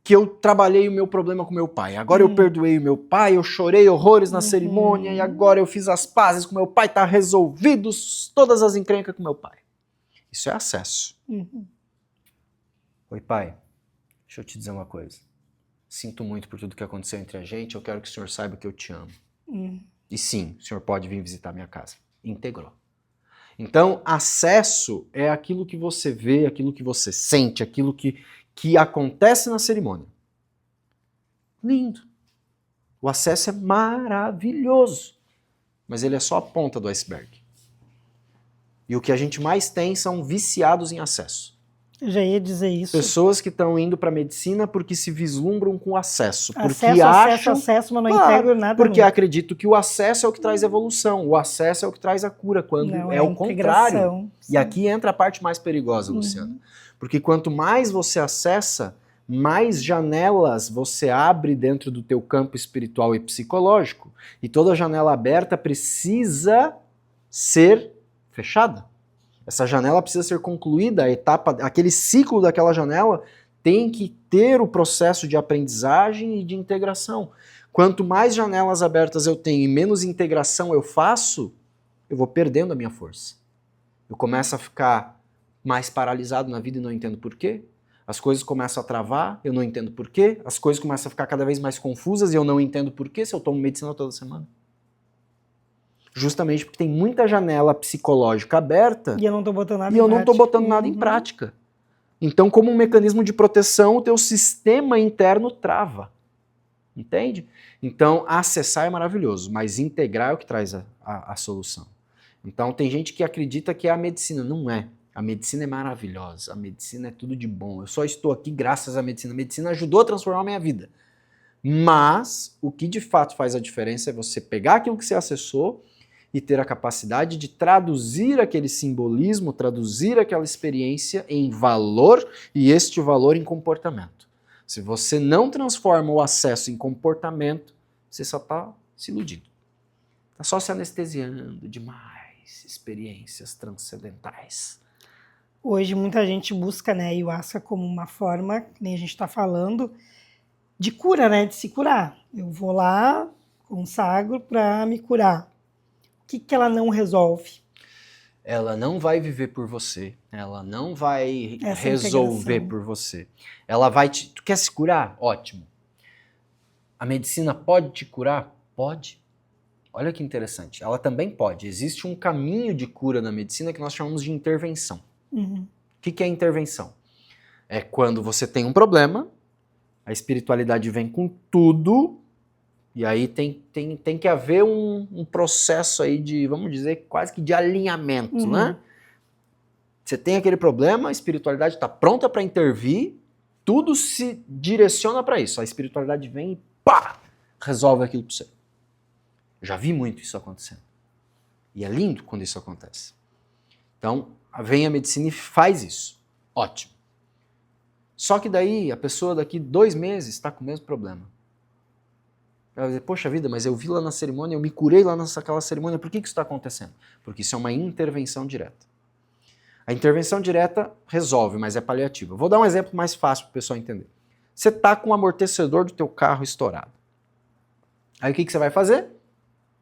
que eu trabalhei o meu problema com meu pai. Agora eu perdoei o meu pai, eu chorei horrores na cerimônia e agora eu fiz as pazes com meu pai, tá resolvido todas as encrencas com meu pai. Isso é acesso. Oi, pai, deixa eu te dizer uma coisa. Sinto muito por tudo que aconteceu entre a gente, eu quero que o senhor saiba que eu te amo. E sim, o senhor pode vir visitar minha casa. Integrou. Então, acesso é aquilo que você vê, aquilo que você sente, aquilo que acontece na cerimônia. Lindo. O acesso é maravilhoso. Mas ele é só a ponta do iceberg. E o que a gente mais tem são viciados em acesso.
Eu já ia dizer isso.
Pessoas que estão indo para a medicina porque se vislumbram com acesso. Porque
Acesso, mas não integram nada.
Porque acredito que o acesso é o que traz evolução. O acesso é o que traz a cura, quando
não,
é o contrário.
Sim.
E aqui entra a parte mais perigosa, Luciana. Porque quanto mais você acessa, mais janelas você abre dentro do teu campo espiritual e psicológico. E toda janela aberta precisa ser fechada. Essa janela precisa ser concluída, a etapa, aquele ciclo daquela janela tem que ter o processo de aprendizagem e de integração. Quanto mais janelas abertas eu tenho e menos integração eu faço, eu vou perdendo a minha força. Eu começo a ficar mais paralisado na vida e não entendo por quê. As coisas começam a travar, eu não entendo por quê. As coisas começam a ficar cada vez mais confusas e eu não entendo por quê se eu tomo medicina toda semana. Justamente porque tem muita janela psicológica aberta
e eu não estou botando nada
em prática. Então, como um mecanismo de proteção, o teu sistema interno trava. Entende? Então, acessar é maravilhoso, mas integrar é o que traz a solução. Então, tem gente que acredita que é a medicina. Não é. A medicina é maravilhosa. A medicina é tudo de bom. Eu só estou aqui graças à medicina. A medicina ajudou a transformar a minha vida. Mas, o que de fato faz a diferença é você pegar aquilo que você acessou e ter a capacidade de traduzir aquele simbolismo, traduzir aquela experiência em valor e este valor em comportamento. Se você não transforma o acesso em comportamento, você só está se iludindo. Está só se anestesiando demais experiências transcendentais.
Hoje muita gente busca, né, a ayahuasca como uma forma, que nem a gente está falando, de cura, né, de se curar. Eu vou lá, consagro para me curar. O que ela não resolve?
Ela não vai viver por você. Ela não vai resolver por você. Ela vai te... Tu quer se curar? Ótimo. A medicina pode te curar? Pode. Olha que interessante. Ela também pode. Existe um caminho de cura na medicina que nós chamamos de intervenção. O que é intervenção? É quando você tem um problema, a espiritualidade vem com tudo... E aí tem que haver um processo aí de, vamos dizer, quase que de alinhamento, né? Você tem aquele problema, a espiritualidade está pronta para intervir, tudo se direciona para isso. A espiritualidade vem e pá, resolve aquilo para você. Eu já vi muito isso acontecendo. E é lindo quando isso acontece. Então, vem a medicina e faz isso. Ótimo. Só que daí, a pessoa daqui 2 meses está com o mesmo problema. Ela vai dizer, poxa vida, mas eu vi lá na cerimônia, eu me curei lá naquela cerimônia, por que isso está acontecendo? Porque isso é uma intervenção direta. A intervenção direta resolve, mas é paliativa. Eu vou dar um exemplo mais fácil para o pessoal entender. Você está com o amortecedor do teu carro estourado. Aí o que você vai fazer?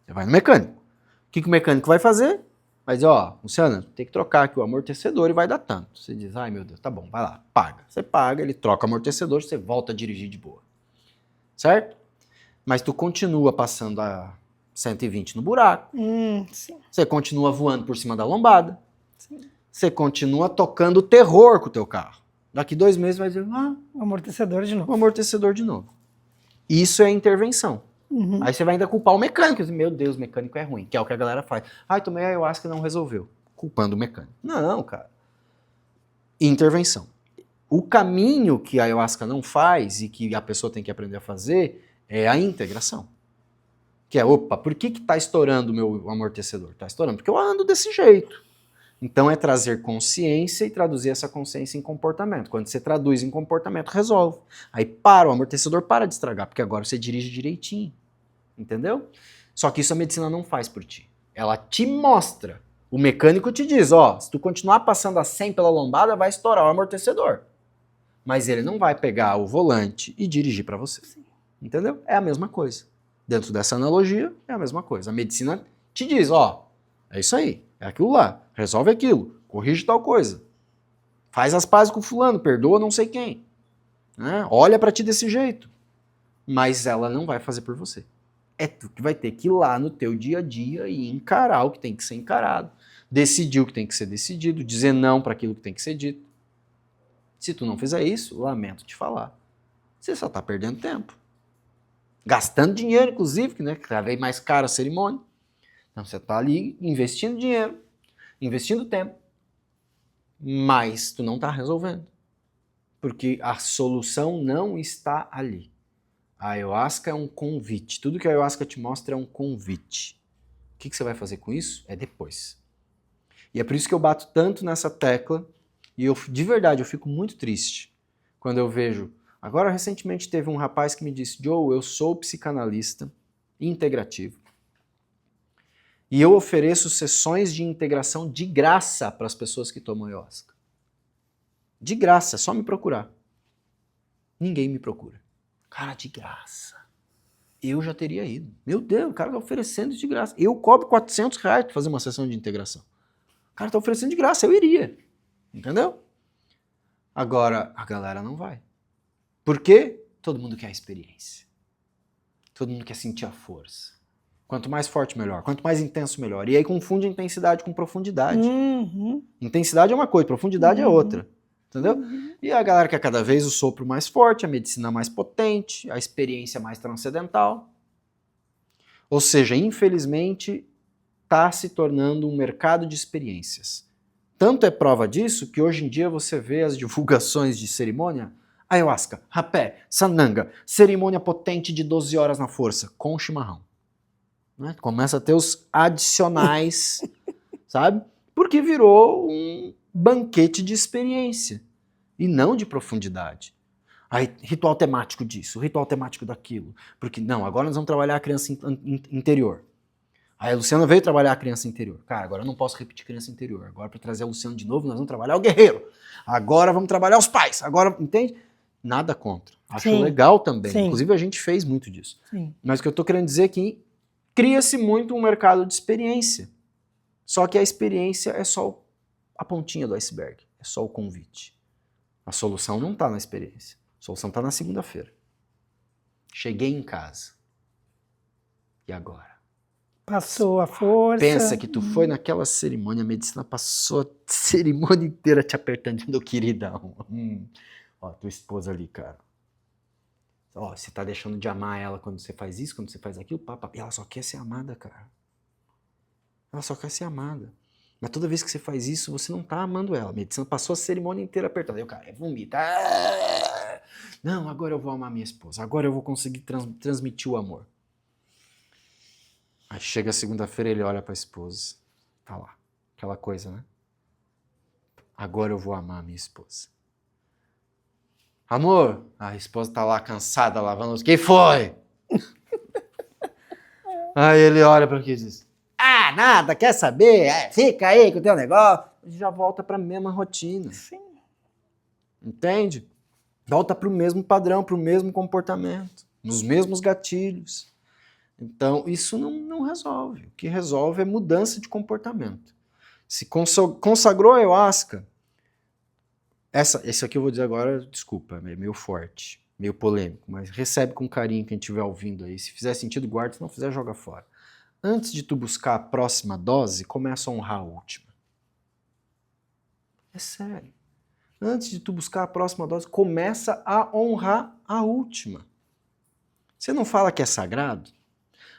Você vai no mecânico. O que o mecânico vai fazer? Vai dizer, ó, Luciana, tem que trocar aqui o amortecedor e vai dar tanto. Você diz, ai meu Deus, tá bom, vai lá, paga. Você paga, ele troca o amortecedor, você volta a dirigir de boa. Certo? Mas tu continua passando a 120 no buraco.
Sim.
Você continua voando por cima da lombada.
Sim.
Você continua tocando terror com o teu carro. Daqui 2 meses vai dizer,
o amortecedor de novo.
O amortecedor de novo. Isso é intervenção.
Uhum.
Aí você vai ainda culpar o mecânico. Meu Deus, o mecânico é ruim, que é o que a galera faz. Ai, tomei ayahuasca e não resolveu. Culpando o mecânico. Não, cara. Intervenção. O caminho que a ayahuasca não faz e que a pessoa tem que aprender a fazer é a integração. Que é, opa, por que tá estourando o meu amortecedor? Tá estourando porque eu ando desse jeito. Então é trazer consciência e traduzir essa consciência em comportamento. Quando você traduz em comportamento, resolve. Aí para, o amortecedor para de estragar, porque agora você dirige direitinho. Entendeu? Só que isso a medicina não faz por ti. Ela te mostra. O mecânico te diz, ó, se tu continuar passando a 100 pela lombada, vai estourar o amortecedor. Mas ele não vai pegar o volante e dirigir para você. Entendeu? É a mesma coisa. Dentro dessa analogia, é a mesma coisa. A medicina te diz, ó, é isso aí, é aquilo lá, resolve aquilo, corrige tal coisa. Faz as pazes com fulano, perdoa não sei quem. Né? Olha para ti desse jeito. Mas ela não vai fazer por você. É tu que vai ter que ir lá no teu dia a dia e encarar o que tem que ser encarado, decidir o que tem que ser decidido, dizer não para aquilo que tem que ser dito. Se tu não fizer isso, lamento te falar, você só está perdendo tempo. Gastando dinheiro, inclusive, que né, cada vez mais cara a cerimônia. Então você está ali investindo dinheiro, investindo tempo, mas tu não está resolvendo. Porque a solução não está ali. A ayahuasca é um convite. Tudo que a ayahuasca te mostra é um convite. O que você vai fazer com isso? É depois. E é por isso que eu bato tanto nessa tecla e eu, de verdade, eu fico muito triste quando eu vejo... Agora, recentemente, teve um rapaz que me disse, Joe, eu sou psicanalista integrativo e eu ofereço sessões de integração de graça para as pessoas que tomam ayahuasca. De graça, é só me procurar. Ninguém me procura. Cara, de graça. Eu já teria ido. Meu Deus, o cara tá oferecendo de graça. Eu cobro R$400 para fazer uma sessão de integração. O cara tá oferecendo de graça, eu iria. Entendeu? Agora, a galera não vai. Por quê? Todo mundo quer a experiência. Todo mundo quer sentir a força. Quanto mais forte, melhor. Quanto mais intenso, melhor. E aí confunde intensidade com profundidade.
Uhum.
Intensidade é uma coisa, profundidade é outra. Entendeu? E a galera quer cada vez o sopro mais forte, a medicina mais potente, a experiência mais transcendental. Ou seja, infelizmente, está se tornando um mercado de experiências. Tanto é prova disso que hoje em dia você vê as divulgações de cerimônia, ayahuasca, rapé, sananga, cerimônia potente de 12 horas na força, com chimarrão. Né? Começa a ter os adicionais, sabe? Porque virou um banquete de experiência e não de profundidade. Aí, ritual temático disso, ritual temático daquilo. Porque, não, agora nós vamos trabalhar a criança interior. Aí a Luciana veio trabalhar a criança interior. Cara, agora eu não posso repetir criança interior. Agora, para trazer a Luciana de novo, nós vamos trabalhar o guerreiro. Agora vamos trabalhar os pais. Agora, entende? Nada contra. Acho legal também. Sim. Inclusive, a gente fez muito disso. Sim. Mas o que eu tô querendo dizer é que cria-se muito um mercado de experiência. Só que a experiência é só a pontinha do iceberg. É só o convite. A solução não está na experiência. A solução está na segunda-feira. Cheguei em casa. E agora?
Passou a força.
Pensa que tu foi naquela cerimônia, a medicina passou a cerimônia inteira te apertando, dizendo, queridão. Ó, tua esposa ali, cara. Ó, você tá deixando de amar ela quando você faz isso, quando você faz aquilo, papá. E ela só quer ser amada, cara. Ela só quer ser amada. Mas toda vez que você faz isso, você não tá amando ela. A medicina passou a cerimônia inteira apertada. Aí o cara vomita. Não, agora eu vou amar minha esposa. Agora eu vou conseguir transmitir o amor. Aí chega a segunda-feira, ele olha pra esposa. Tá lá. Aquela coisa, né? Agora eu vou amar minha esposa. Amor, a esposa tá lá cansada, lavando os... Quem foi? Aí ele olha pra aqui e diz... Ah, nada, quer saber? Fica aí com o teu negócio. Já volta pra mesma rotina.
Sim.
Entende? Volta pro mesmo padrão, pro mesmo comportamento. Nos mesmos gatilhos. Então, isso não resolve. O que resolve é mudança de comportamento. Se consagrou a ayahuasca, esse aqui eu vou dizer agora, desculpa, é meio forte, meio polêmico, mas recebe com carinho quem estiver ouvindo aí. Se fizer sentido, guarda, se não fizer, joga fora. Antes de tu buscar a próxima dose, começa a honrar a última. É sério. Antes de tu buscar a próxima dose, começa a honrar a última. Você não fala que é sagrado?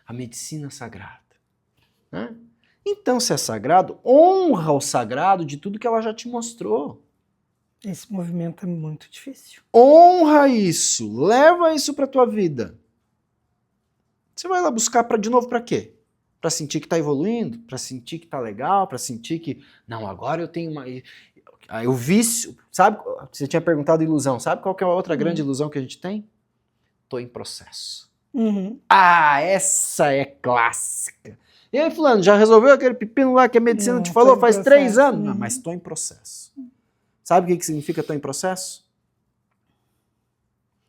A medicina sagrada. Né? Então, se é sagrado, honra o sagrado de tudo que ela já te mostrou.
Esse movimento é muito difícil.
Honra isso, leva isso para tua vida. Você vai lá buscar de novo para quê? Para sentir que está evoluindo, para sentir que está legal, para sentir que não, agora eu tenho uma aí o vício, sabe? Você tinha perguntado ilusão, sabe qual que é a outra grande ilusão que a gente tem? Tô em processo. Ah, essa é clássica. E aí, fulano, já resolveu aquele pepino lá que a medicina te falou faz 3 anos? Não, mas tô em processo. Sabe o que significa tô em processo?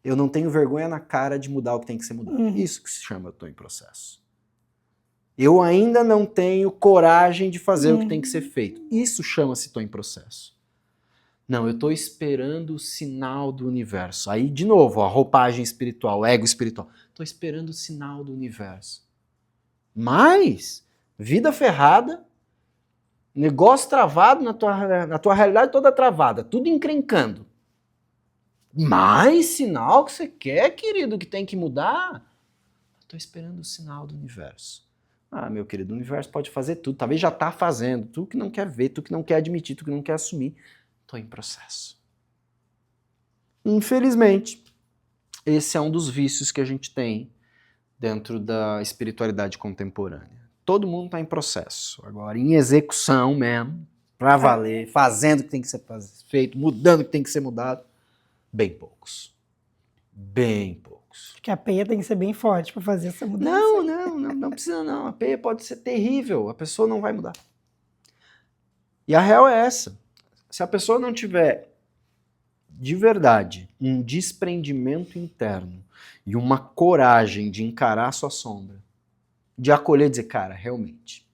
Eu não tenho vergonha na cara de mudar o que tem que ser mudado. Isso que se chama tô em processo. Eu ainda não tenho coragem de fazer o que tem que ser feito. Isso chama-se tô em processo. Não, eu estou esperando o sinal do universo. Aí, de novo, a roupagem espiritual, o ego espiritual. Estou esperando o sinal do universo. Mas, vida ferrada, negócio travado na tua realidade toda travada, tudo encrencando. Mais sinal que você quer, querido, que tem que mudar? Estou esperando o sinal do universo. Ah, meu querido, o universo pode fazer tudo, talvez já está fazendo, tu que não quer ver, tu que não quer admitir, tu que não quer assumir. Estou em processo. Infelizmente, esse é um dos vícios que a gente tem dentro da espiritualidade contemporânea. Todo mundo está em processo. Agora, em execução mesmo, para valer, fazendo o que tem que ser feito, mudando o que tem que ser mudado, bem poucos. Bem poucos.
Porque a peia tem que ser bem forte para fazer essa mudança.
Não precisa não. A peia pode ser terrível, a pessoa não vai mudar. E a real é essa. Se a pessoa não tiver, de verdade, um desprendimento interno e uma coragem de encarar a sua sombra, de acolher e dizer, cara, realmente,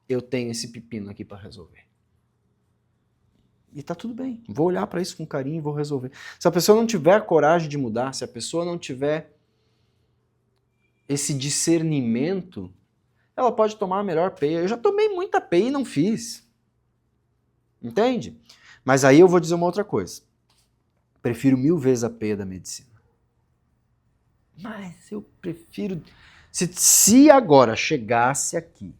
eu tenho esse pepino aqui para resolver. E tá tudo bem, vou olhar para isso com carinho e vou resolver. Se a pessoa não tiver a coragem de mudar, se a pessoa não tiver esse discernimento, ela pode tomar a melhor peia. Eu já tomei muita peia e não fiz. Entende? Mas aí eu vou dizer uma outra coisa. Prefiro 1000 vezes a peia da medicina. Mas eu prefiro... Se agora chegasse aqui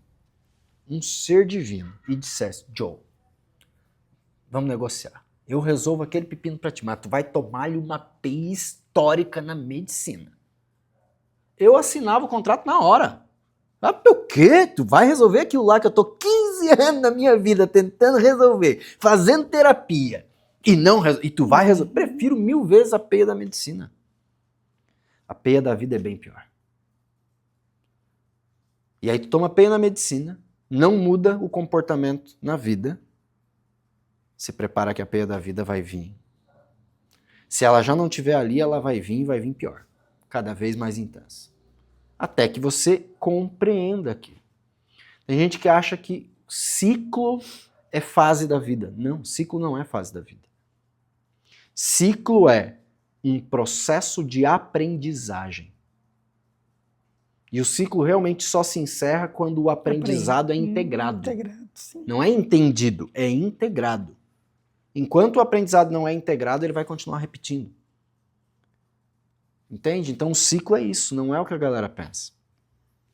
um ser divino e dissesse, Joe, vamos negociar. Eu resolvo aquele pepino pra ti, mas tu vai tomar-lhe uma peia histórica na medicina. Eu assinava o contrato na hora. Ah, o quê? Tu vai resolver aquilo lá que eu tô 15 anos da minha vida tentando resolver, fazendo terapia, e tu vai resolver? Prefiro 1000 vezes a peia da medicina. A peia da vida é bem pior. E aí tu toma peia na medicina, não muda o comportamento na vida, se prepara que a peia da vida vai vir. Se ela já não estiver ali, ela vai vir e vai vir pior. Cada vez mais intensa. Até que você compreenda aquilo. Tem gente que acha que ciclo é fase da vida. Não, ciclo não é fase da vida. Ciclo é um processo de aprendizagem. E o ciclo realmente só se encerra quando o aprendizado é integrado.
Integrado, sim.
Não é entendido, é integrado. Enquanto o aprendizado não é integrado, ele vai continuar repetindo. Entende? Então o ciclo é isso, não é o que a galera pensa.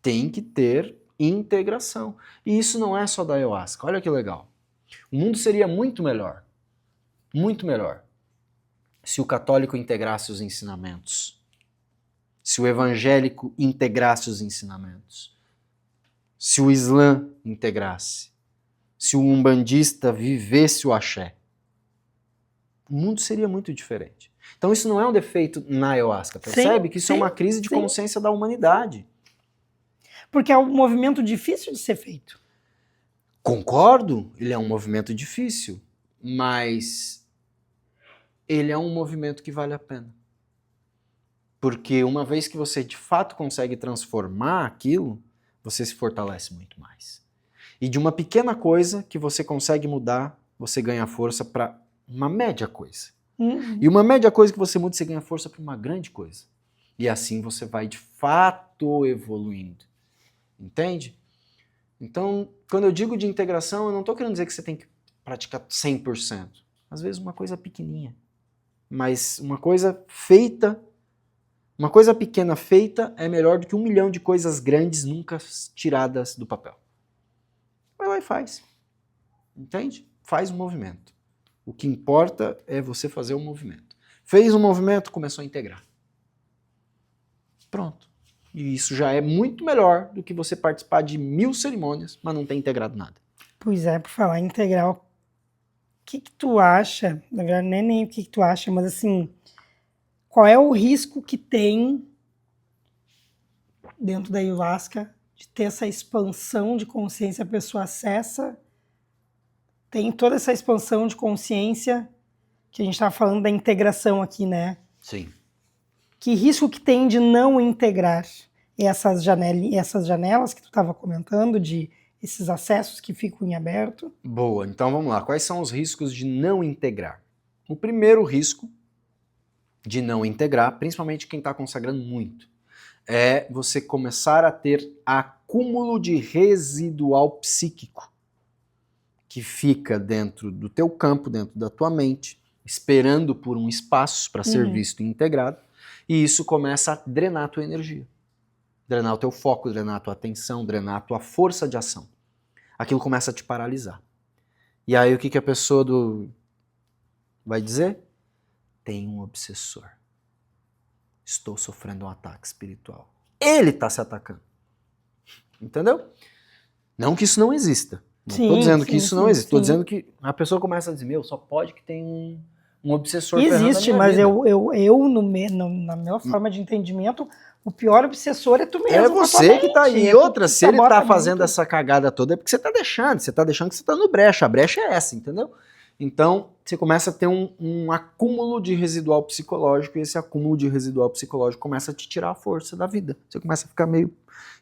Tem que ter integração. E isso não é só da ayahuasca. Olha que legal. O mundo seria muito melhor, se o católico integrasse os ensinamentos, se o evangélico integrasse os ensinamentos, se o Islã integrasse, se o umbandista vivesse o axé. O mundo seria muito diferente. Então isso não é um defeito na ayahuasca, percebe? Que isso é uma crise de consciência da humanidade.
Porque é um movimento difícil de ser feito.
Concordo, ele é um movimento difícil, mas ele é um movimento que vale a pena. Porque uma vez que você de fato consegue transformar aquilo, você se fortalece muito mais. E de uma pequena coisa que você consegue mudar, você ganha força para uma média coisa. E uma média coisa que você muda, você ganha força para uma grande coisa. E assim você vai de fato evoluindo. Entende? Então, quando eu digo de integração, eu não estou querendo dizer que você tem que praticar 100%. Às vezes uma coisa pequenininha. Mas uma coisa feita Uma coisa pequena feita é melhor do que 1 milhão de coisas grandes nunca tiradas do papel. Vai lá e faz. Entende? Faz um movimento. O que importa é você fazer um movimento. Fez um movimento, começou a integrar. Pronto. E isso já é muito melhor do que você participar de 1000 cerimônias, mas não ter integrado nada.
Pois é, por falar em integrar, o que tu acha, na verdade não é nem o que tu acha, mas assim, qual é o risco que tem dentro da ayahuasca de ter essa expansão de consciência, a pessoa acessa, tem toda essa expansão de consciência, que a gente estava falando da integração aqui, né?
Sim.
Que risco que tem de não integrar essas janelas que tu estava comentando, de esses acessos que ficam em aberto?
Boa, então vamos lá. Quais são os riscos de não integrar? O primeiro risco de não integrar, principalmente quem está consagrando muito, é você começar a ter acúmulo de residual psíquico que fica dentro do teu campo, dentro da tua mente, esperando por um espaço para ser visto e integrado, e isso começa a drenar a tua energia, drenar o teu foco, drenar a tua atenção, drenar a tua força de ação. Aquilo começa a te paralisar. E aí o que a pessoa vai dizer? Tem um obsessor. Estou sofrendo um ataque espiritual. Ele está se atacando. Entendeu? Não que isso não exista. Não estou dizendo que isso não existe. Estou dizendo que a pessoa começa a dizer, só pode que tem um obsessor.
Existe, mas na minha forma de entendimento, o pior obsessor é tu mesmo.
É você que tá aí. E outra, se ele tá fazendo essa cagada toda, é porque você tá deixando. Você tá deixando que você tá no brecha. A brecha é essa, entendeu? Então, você começa a ter um acúmulo de residual psicológico, e esse acúmulo de residual psicológico começa a te tirar a força da vida. Você começa a ficar meio...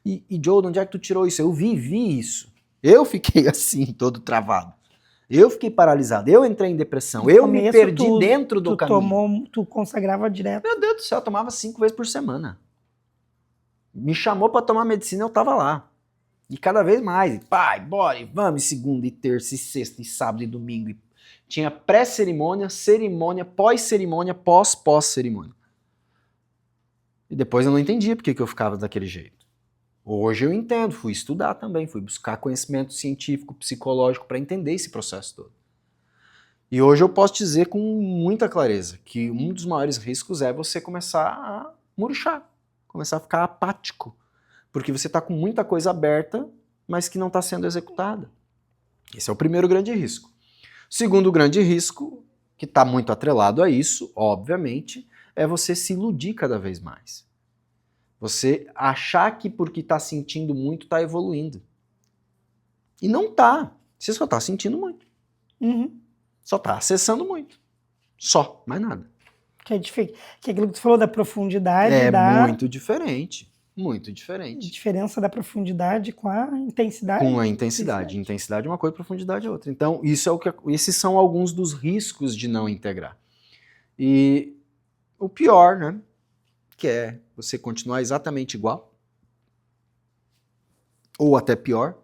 E Joe, de onde é que tu tirou isso? Eu vi isso. Eu fiquei assim, todo travado. Eu fiquei paralisado. Eu entrei em depressão. Eu me perdi dentro do caminho.
Tu consagrava direto.
Meu Deus do céu, eu tomava 5 vezes por semana. Me chamou pra tomar medicina, eu tava lá. E cada vez mais. E pai, bora, vamos, segunda, e terça, e sexta, e sábado, e domingo. E tinha pré-cerimônia, cerimônia, pós-cerimônia, pós-cerimônia. E depois eu não entendia porque que eu ficava daquele jeito. Hoje eu entendo, fui estudar também, fui buscar conhecimento científico, psicológico para entender esse processo todo. E hoje eu posso dizer com muita clareza que um dos maiores riscos é você começar a murchar, começar a ficar apático, porque você está com muita coisa aberta, mas que não está sendo executada. Esse é o primeiro grande risco. O segundo grande risco, que está muito atrelado a isso, obviamente, é você se iludir cada vez mais. Você achar que porque está sentindo muito está evoluindo. E não está. Você só está sentindo muito. Só está acessando muito. Só, mais nada.
Que é difícil. Que é aquilo que tu falou da profundidade.
Muito diferente. Muito diferente.
A diferença da profundidade com a intensidade.
Com a intensidade. Intensidade é uma coisa, profundidade é outra. Então, esses são alguns dos riscos de não integrar. E o pior, né? Que é você continuar exatamente igual, ou até pior,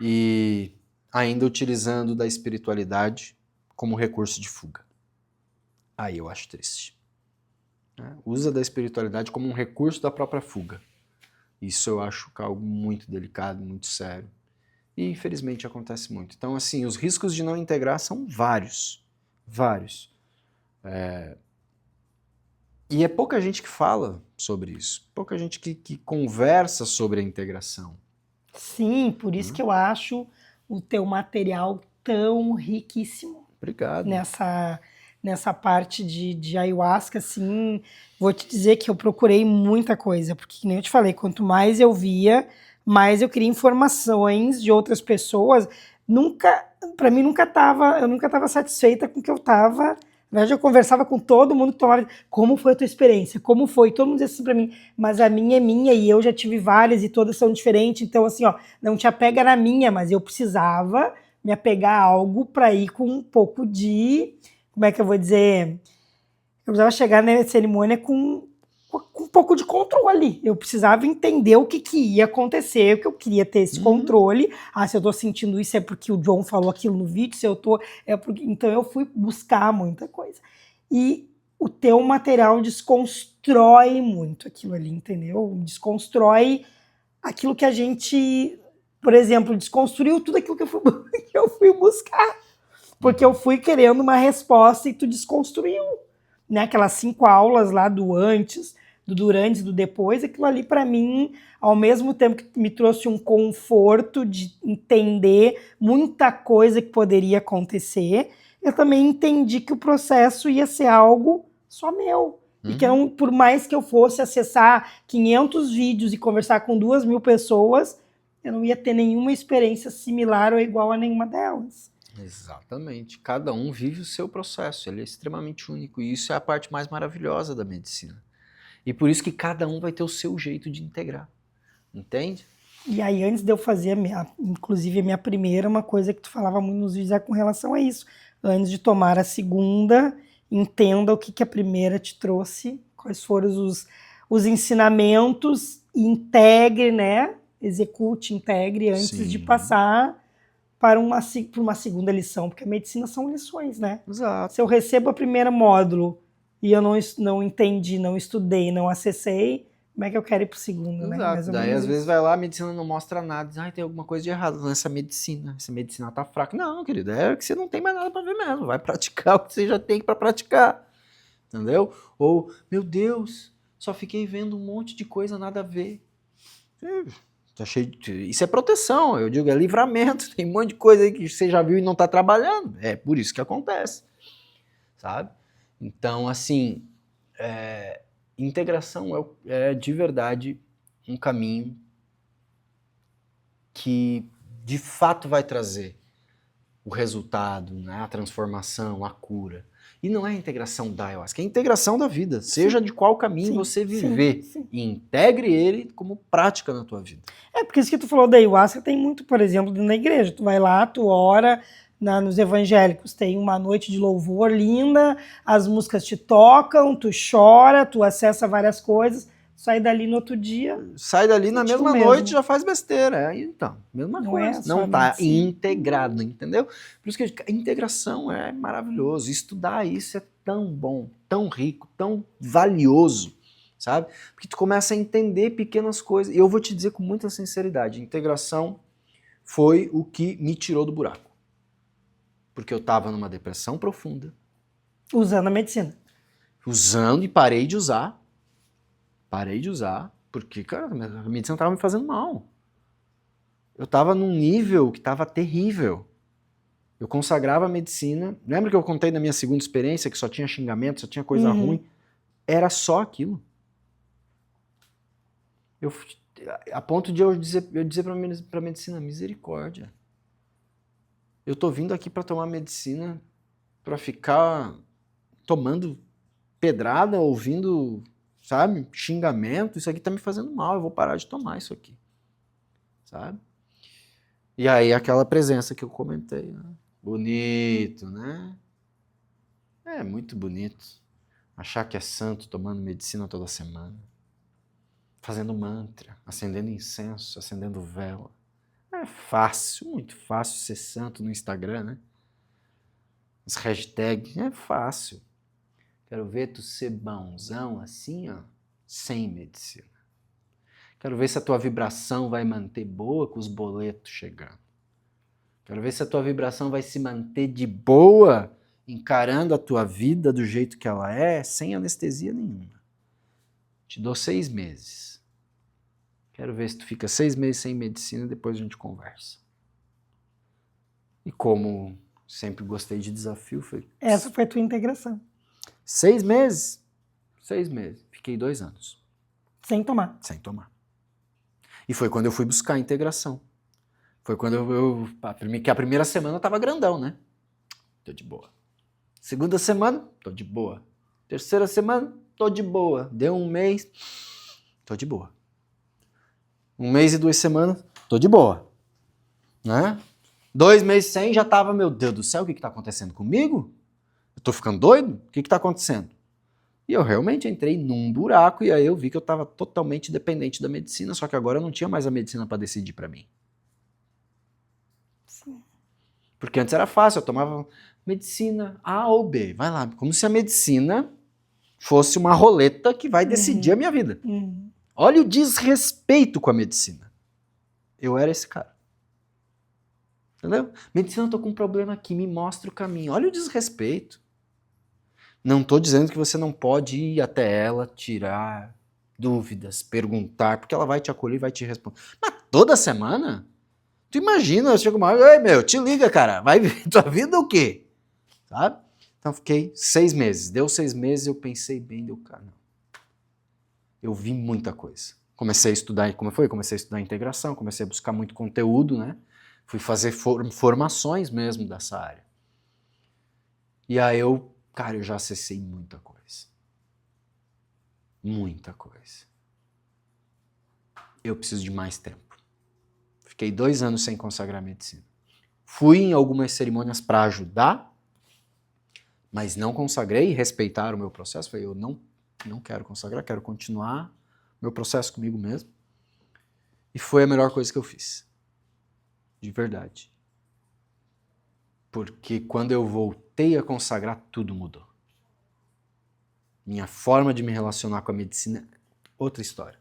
e ainda utilizando da espiritualidade como recurso de fuga. Aí eu acho triste. Usa da espiritualidade como um recurso da própria fuga. Isso eu acho algo muito delicado, muito sério. E infelizmente acontece muito. Então, assim, os riscos de não integrar são vários. Vários. E é pouca gente que fala sobre isso, pouca gente que conversa sobre a integração.
Sim, por isso que eu acho o teu material tão riquíssimo.
Obrigado.
Nessa parte de ayahuasca, assim, vou te dizer que eu procurei muita coisa, porque, como eu te falei, quanto mais eu via, mais eu queria informações de outras pessoas. Eu nunca estava satisfeita com o que eu estava. Na verdade, eu conversava com todo mundo que tomava. Como foi a tua experiência? Como foi? Todo mundo dizia assim pra mim, mas a minha é minha e eu já tive várias e todas são diferentes. Então, assim, não te apega na minha, mas eu precisava me apegar a algo para ir com um pouco de. Como é que eu vou dizer? Eu precisava chegar na cerimônia com um pouco de controle. Eu precisava entender o que ia acontecer, o que eu queria ter esse controle. Se eu tô sentindo isso é porque o John falou aquilo no vídeo, se eu tô... Então eu fui buscar muita coisa. E o teu material desconstrói muito aquilo ali, entendeu? Desconstrói aquilo que a gente, por exemplo, desconstruiu tudo aquilo que eu fui buscar. Porque eu fui querendo uma resposta e tu desconstruiu, né? Aquelas 5 aulas lá do antes, do durante e do depois, aquilo ali para mim, ao mesmo tempo que me trouxe um conforto de entender muita coisa que poderia acontecer, eu também entendi que o processo ia ser algo só meu. E que por mais que eu fosse acessar 500 vídeos e conversar com 2.000 pessoas, eu não ia ter nenhuma experiência similar ou igual a nenhuma delas.
Exatamente. Cada um vive o seu processo, ele é extremamente único e isso é a parte mais maravilhosa da medicina. E por isso que cada um vai ter o seu jeito de integrar, entende?
E aí antes de eu fazer, inclusive a minha primeira, uma coisa que tu falava muito nos vídeos é com relação a isso. Antes de tomar a segunda, entenda o que a primeira te trouxe, quais foram os ensinamentos, integre, né? Execute, integre antes de passar para uma segunda lição, porque a medicina são lições, né?
Exato.
Se eu recebo o primeiro módulo e eu não entendi, não estudei, não acessei, como é que eu quero ir pro segundo, né?
Exato. Daí às vezes vai lá, a medicina não mostra nada, diz, ai, tem alguma coisa de errado nessa medicina, essa medicina tá fraca. Não, querido, é que você não tem mais nada para ver mesmo, vai praticar o que você já tem para praticar, entendeu? Ou, meu Deus, só fiquei vendo um monte de coisa nada a ver. Tá cheio de... Isso é proteção, eu digo, é livramento, tem um monte de coisa aí que você já viu e não tá trabalhando, é por isso que acontece, sabe? Então, assim, integração é de verdade um caminho que de fato vai trazer o resultado, né, a transformação, a cura. E não é a integração da ayahuasca, é a integração da vida, seja de qual caminho você viver, e integre ele como prática na tua vida.
É, porque isso que tu falou da ayahuasca tem muito, por exemplo, na igreja. Tu vai lá, tu ora, nos evangélicos tem uma noite de louvor linda, as músicas te tocam, tu chora, tu acessa várias coisas, sai dali no outro dia.
Sai dali na mesma noite já faz besteira. Então, mesma
não
coisa. Não tá integrado, entendeu? Por isso que a integração é maravilhoso. Estudar isso é tão bom, tão rico, tão valioso, sabe? Porque tu começa a entender pequenas coisas. E eu vou te dizer com muita sinceridade, integração foi o que me tirou do buraco. Porque eu tava numa depressão profunda.
Usando a medicina.
Usando e parei de usar. Parei de usar, porque, cara, a medicina estava me fazendo mal. Eu estava num nível que estava terrível. Eu consagrava a medicina. Lembra que eu contei da minha segunda experiência, que só tinha xingamento, só tinha coisa ruim? Era só aquilo. A ponto de eu dizer para a medicina, misericórdia. Eu tô vindo aqui para tomar medicina, para ficar tomando pedrada, ouvindo... sabe, xingamento, isso aqui tá me fazendo mal, eu vou parar de tomar isso aqui, sabe? E aí aquela presença que eu comentei, né? Bonito, né? É muito bonito achar que é santo tomando medicina toda semana, fazendo mantra, acendendo incenso, acendendo vela. É fácil, muito fácil ser santo no Instagram, né? As hashtags, é fácil. Quero ver tu ser bonzão assim, ó, sem medicina. Quero ver se a tua vibração vai manter boa com os boletos chegando. Quero ver se a tua vibração vai se manter de boa, encarando a tua vida do jeito que ela é, sem anestesia nenhuma. Te dou 6 meses. Quero ver se tu fica 6 meses sem medicina e depois a gente conversa. E como sempre gostei de desafio, foi...
Essa foi a tua integração.
6 meses? 6 meses. Fiquei 2 anos.
Sem tomar.
Sem tomar. E foi quando eu fui buscar a integração. Foi quando que a primeira semana eu tava grandão, né? Tô de boa. Segunda semana, tô de boa. Terceira semana, tô de boa. Deu 1 mês, tô de boa. 1 mês e 2 semanas, tô de boa. Né? 2 meses sem, já tava, meu Deus do céu, o que tá acontecendo comigo? Eu tô ficando doido? O que tá acontecendo? E eu realmente entrei num buraco e aí eu vi que eu estava totalmente dependente da medicina, só que agora eu não tinha mais a medicina para decidir para mim.
Sim.
Porque antes era fácil, eu tomava medicina A ou B, vai lá, como se a medicina fosse uma roleta que vai decidir a minha vida. Olha o desrespeito com a medicina. Eu era esse cara. Entendeu? Medicina, eu tô com um problema aqui, me mostra o caminho. Olha o desrespeito. Não tô dizendo que você não pode ir até ela, tirar dúvidas, perguntar, porque ela vai te acolher e vai te responder. Mas toda semana? Tu imagina, eu chego uma hora, ei meu, te liga, cara, vai ver tua vida ou o quê? Sabe? Então fiquei 6 meses. Deu 6 meses, eu pensei bem, cara, não. Eu vi muita coisa. Comecei a estudar, como foi? Comecei a estudar integração, comecei a buscar muito conteúdo, né? Fui fazer formações mesmo dessa área. E aí eu já acessei muita coisa. Muita coisa. Eu preciso de mais tempo. Fiquei 2 anos sem consagrar medicina. Fui em algumas cerimônias para ajudar, mas não consagrei, respeitar o meu processo. Falei, eu não quero consagrar, quero continuar meu processo comigo mesmo. E foi a melhor coisa que eu fiz. De verdade. Porque quando eu voltei a consagrar, tudo mudou. Minha forma de me relacionar com a medicina, outra história.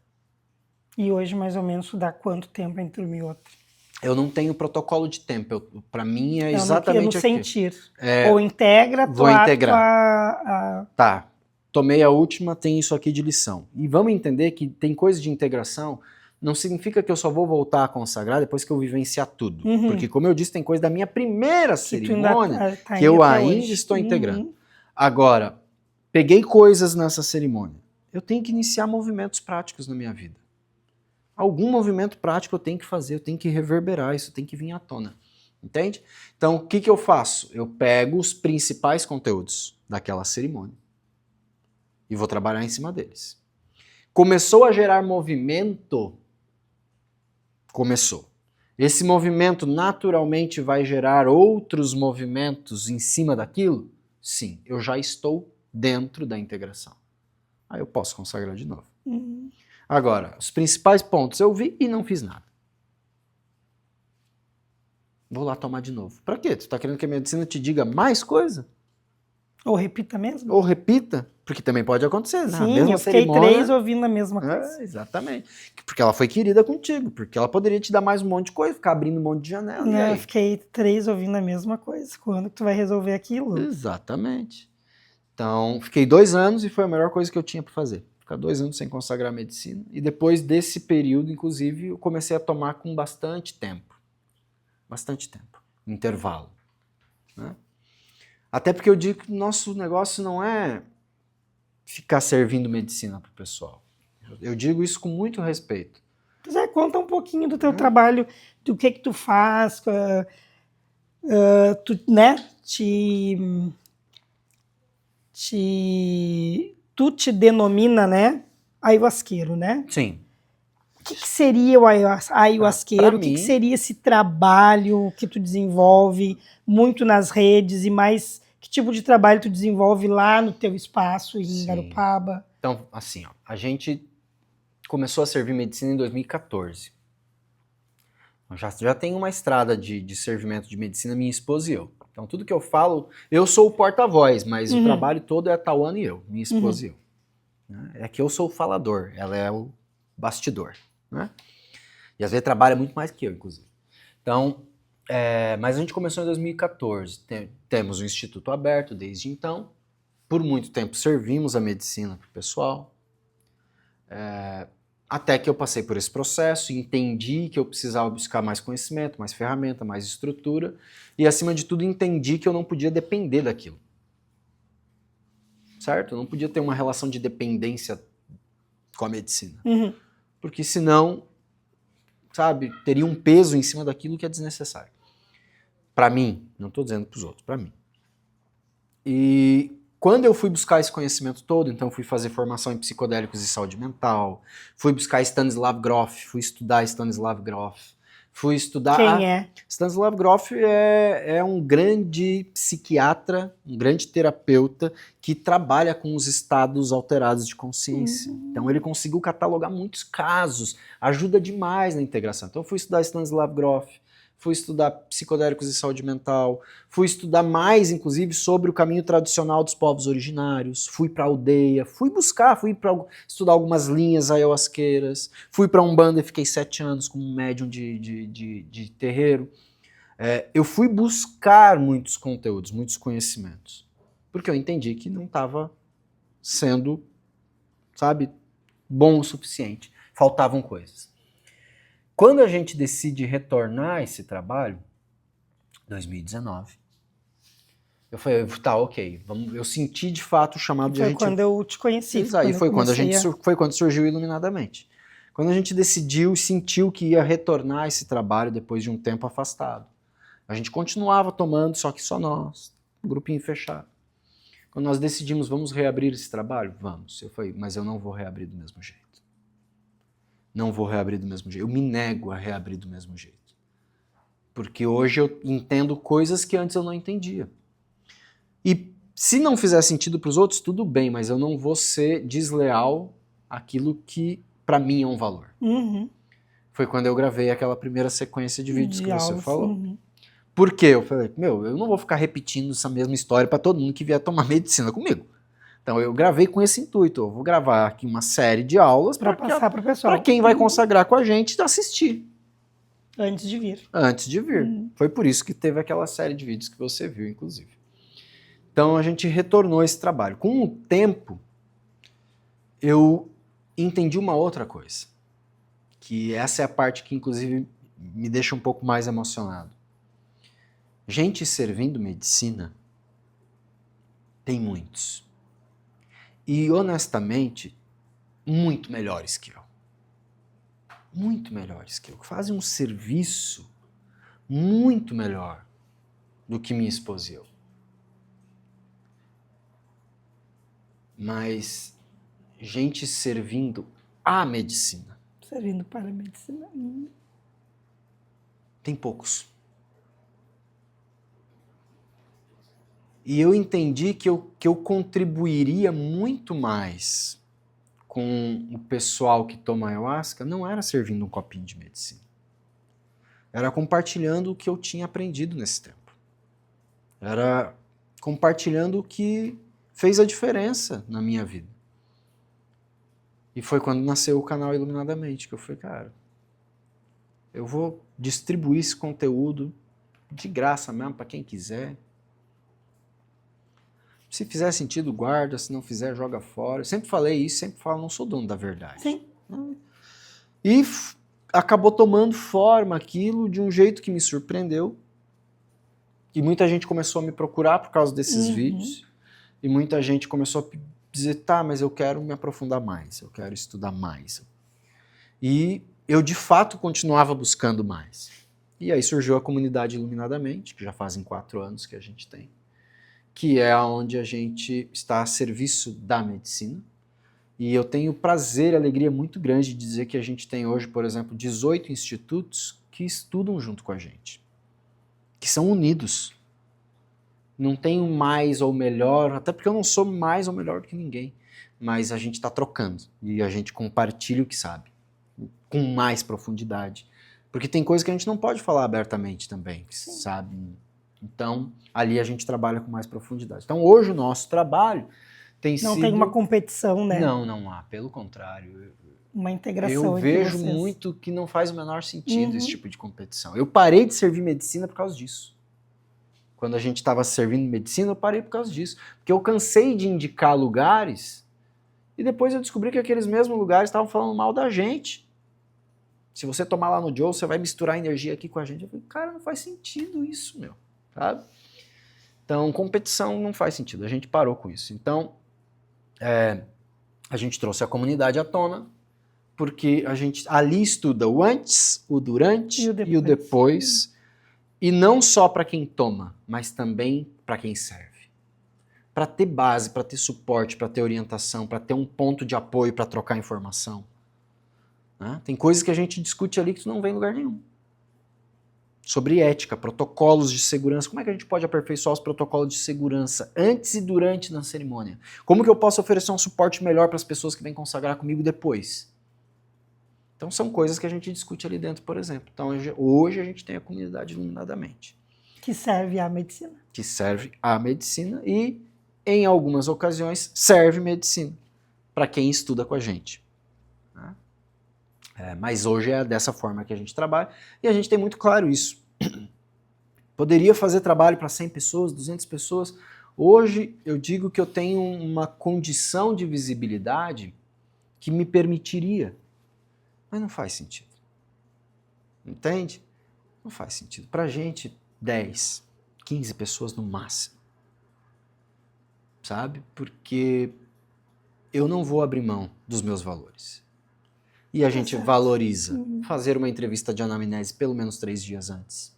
E hoje, mais ou menos, dá quanto tempo entre uma e outra?
Eu não tenho protocolo de tempo. Para mim é exatamente
no sentir.
É,
ou integra,
vou integrar. Tá. Tomei a última, tem isso aqui de lição. E vamos entender que tem coisa de integração, não significa que eu só vou voltar a consagrar depois que eu vivenciar tudo. Porque, como eu disse, tem coisa da minha primeira cerimônia que eu ainda estou integrando. Agora, peguei coisas nessa cerimônia. Eu tenho que iniciar movimentos práticos na minha vida. Algum movimento prático eu tenho que fazer, eu tenho que reverberar, isso tem que vir à tona. Entende? Então, o que eu faço? Eu pego os principais conteúdos daquela cerimônia e vou trabalhar em cima deles. Começou a gerar movimento? Começou. Esse movimento naturalmente vai gerar outros movimentos em cima daquilo? Sim, eu já estou dentro da integração. Aí eu posso consagrar de novo. Agora, os principais pontos eu vi e não fiz nada. Vou lá tomar de novo. Pra quê? Tu tá querendo que a medicina te diga mais coisa?
Ou repita mesmo?
Ou repita, porque também pode acontecer, né?
Sim, eu fiquei 3 ouvindo a mesma coisa.
Exatamente. Porque ela foi querida contigo, porque ela poderia te dar mais um monte de coisa, ficar abrindo um monte de janela.
Não, eu fiquei 3 ouvindo a mesma coisa. Quando que tu vai resolver aquilo?
Exatamente. Então, fiquei 2 anos e foi a melhor coisa que eu tinha para fazer. Ficar 2 anos sem consagrar a medicina. E depois desse período, inclusive, eu comecei a tomar com bastante tempo. Bastante tempo. Intervalo. Né? Até porque eu digo que o nosso negócio não é ficar servindo medicina para o pessoal. Eu digo isso com muito respeito.
Zé, conta um pouquinho do teu trabalho, do que tu faz, tu, né, tu te denomina, né, ayahuasqueiro, né?
Sim.
O que seria o ayahuasqueiro? O que seria esse trabalho que tu desenvolve muito nas redes e mais que tipo de trabalho tu desenvolve lá no teu espaço em Garopaba?
Então, assim, ó, a gente começou a servir medicina em 2014. Já tem uma estrada de servimento de medicina, minha esposa e eu. Então, tudo que eu falo, eu sou o porta-voz, mas o trabalho todo é a Tauana e eu, minha esposa e eu. É que eu sou o falador, ela é o bastidor. Né? E às vezes trabalha muito mais que eu, inclusive. Então, mas a gente começou em 2014. Temos o Instituto aberto desde então. Por muito tempo servimos a medicina para o pessoal. Até que eu passei por esse processo e entendi que eu precisava buscar mais conhecimento, mais ferramenta, mais estrutura. E, acima de tudo, entendi que eu não podia depender daquilo. Certo? Eu não podia ter uma relação de dependência com a medicina. Porque senão, sabe, teria um peso em cima daquilo que é desnecessário. Para mim, não estou dizendo para os outros, para mim. E quando eu fui buscar esse conhecimento todo, então fui fazer formação em psicodélicos e saúde mental, fui buscar Stanislav Grof, fui estudar Stanislav Grof, fui estudar...
Quem é?
Stanislav Grof é um grande psiquiatra, um grande terapeuta que trabalha com os estados alterados de consciência. Então ele conseguiu catalogar muitos casos, ajuda demais na integração. Então eu fui estudar Stanislav Grof, fui estudar psicodélicos e saúde mental, fui estudar mais, inclusive, sobre o caminho tradicional dos povos originários, fui para a aldeia, fui estudar algumas linhas ayahuasqueiras, fui para Umbanda e fiquei 7 anos como médium de terreiro. Eu fui buscar muitos conteúdos, muitos conhecimentos, porque eu entendi que não estava sendo, sabe, bom o suficiente. Faltavam coisas. Quando a gente decide retornar a esse trabalho, 2019, eu falei, tá, ok, eu senti de fato o chamado de a gente...
Foi quando eu te conheci.
Foi quando surgiu Iluminadamente. Quando a gente decidiu e sentiu que ia retornar esse trabalho depois de um tempo afastado. A gente continuava tomando, só que só nós, um grupinho fechado. Quando nós decidimos, vamos reabrir esse trabalho? Vamos. Eu falei, mas eu não vou reabrir do mesmo jeito. Não vou reabrir do mesmo jeito. Eu me nego a reabrir do mesmo jeito. Porque hoje eu entendo coisas que antes eu não entendia. E se não fizer sentido para os outros, tudo bem, mas eu não vou ser desleal àquilo que para mim é um valor.
Uhum.
Foi quando eu gravei aquela primeira sequência de vídeos que você falou.
Uhum.
Por quê? Eu falei, eu não vou ficar repetindo essa mesma história para todo mundo que vier tomar medicina comigo. Então eu gravei com esse intuito, eu vou gravar aqui uma série de aulas
para passar para o pessoal.
Para quem vai consagrar com a gente assistir.
Antes de vir.
Antes de vir. Foi por isso que teve aquela série de vídeos que você viu, inclusive. Então a gente retornou esse trabalho. Com o tempo, eu entendi uma outra coisa. Que essa é a parte que, inclusive, me deixa um pouco mais emocionado. Gente servindo medicina, tem muitos. E, honestamente, muito melhores que eu. Muito melhores que eu. Que fazem um serviço muito melhor do que minha esposa e eu. Mas gente servindo a medicina.
Servindo para a medicina.
Tem poucos. E eu entendi que eu contribuiria muito mais com o pessoal que toma ayahuasca, não era servindo um copinho de medicina. Era compartilhando o que eu tinha aprendido nesse tempo. Era compartilhando o que fez a diferença na minha vida. E foi quando nasceu o canal Iluminadamente, que eu falei, cara, eu vou distribuir esse conteúdo de graça mesmo, para quem quiser. Se fizer sentido, guarda. Se não fizer, joga fora. Eu sempre falei isso, sempre falo, não sou dono da verdade.
Sim.
E acabou tomando forma aquilo de um jeito que me surpreendeu. E muita gente começou a me procurar por causa desses vídeos. E muita gente começou a dizer, tá, mas eu quero me aprofundar mais, eu quero estudar mais. E eu, de fato, continuava buscando mais. E aí surgiu a comunidade Iluminadamente, que já fazem 4 anos que a gente tem, que é onde a gente está a serviço da medicina. E eu tenho prazer e alegria muito grande de dizer que a gente tem hoje, por exemplo, 18 institutos que estudam junto com a gente, que são unidos. Não tem um mais ou melhor, até porque eu não sou mais ou melhor do que ninguém, mas a gente está trocando e a gente compartilha o que sabe, com mais profundidade. Porque tem coisa que a gente não pode falar abertamente também, sabe? Então, ali a gente trabalha com mais profundidade. Então, hoje o nosso trabalho tem sido...
Não tem uma competição, né?
Não há, pelo contrário.
Uma integração
eu vejo muito que não faz o menor sentido esse tipo de competição. Eu parei de servir medicina por causa disso. Quando a gente estava servindo medicina, eu parei por causa disso. Porque eu cansei de indicar lugares e depois eu descobri que aqueles mesmos lugares estavam falando mal da gente. Se você tomar lá no Joe, você vai misturar energia aqui com a gente. Eu falei, cara, não faz sentido isso, meu. Sabe? Então, competição não faz sentido. A gente parou com isso. Então, a gente trouxe a comunidade à tona, porque a gente ali estuda o antes, o durante e o depois. E não só para quem toma, mas também para quem serve. Para ter base, para ter suporte, para ter orientação, para ter um ponto de apoio para trocar informação. Né? Tem coisas que a gente discute ali que tu não vê em lugar nenhum. Sobre ética, protocolos de segurança. Como é que a gente pode aperfeiçoar os protocolos de segurança antes e durante na cerimônia? Como que eu posso oferecer um suporte melhor para as pessoas que vêm consagrar comigo depois? Então são coisas que a gente discute ali dentro, por exemplo. Então hoje a gente tem a comunidade Iluminadamente.
Que serve à medicina.
Que serve à medicina e, em algumas ocasiões, serve medicina para quem estuda com a gente. Né? Mas hoje é dessa forma que a gente trabalha e a gente tem muito claro isso. Poderia fazer trabalho para 100 pessoas, 200 pessoas. Hoje eu digo que eu tenho uma condição de visibilidade que me permitiria. Mas não faz sentido. Entende? Não faz sentido. Pra gente, 10, 15 pessoas no máximo. Sabe? Porque eu não vou abrir mão dos meus valores. E a gente valoriza fazer uma entrevista de anamnese pelo menos 3 dias antes.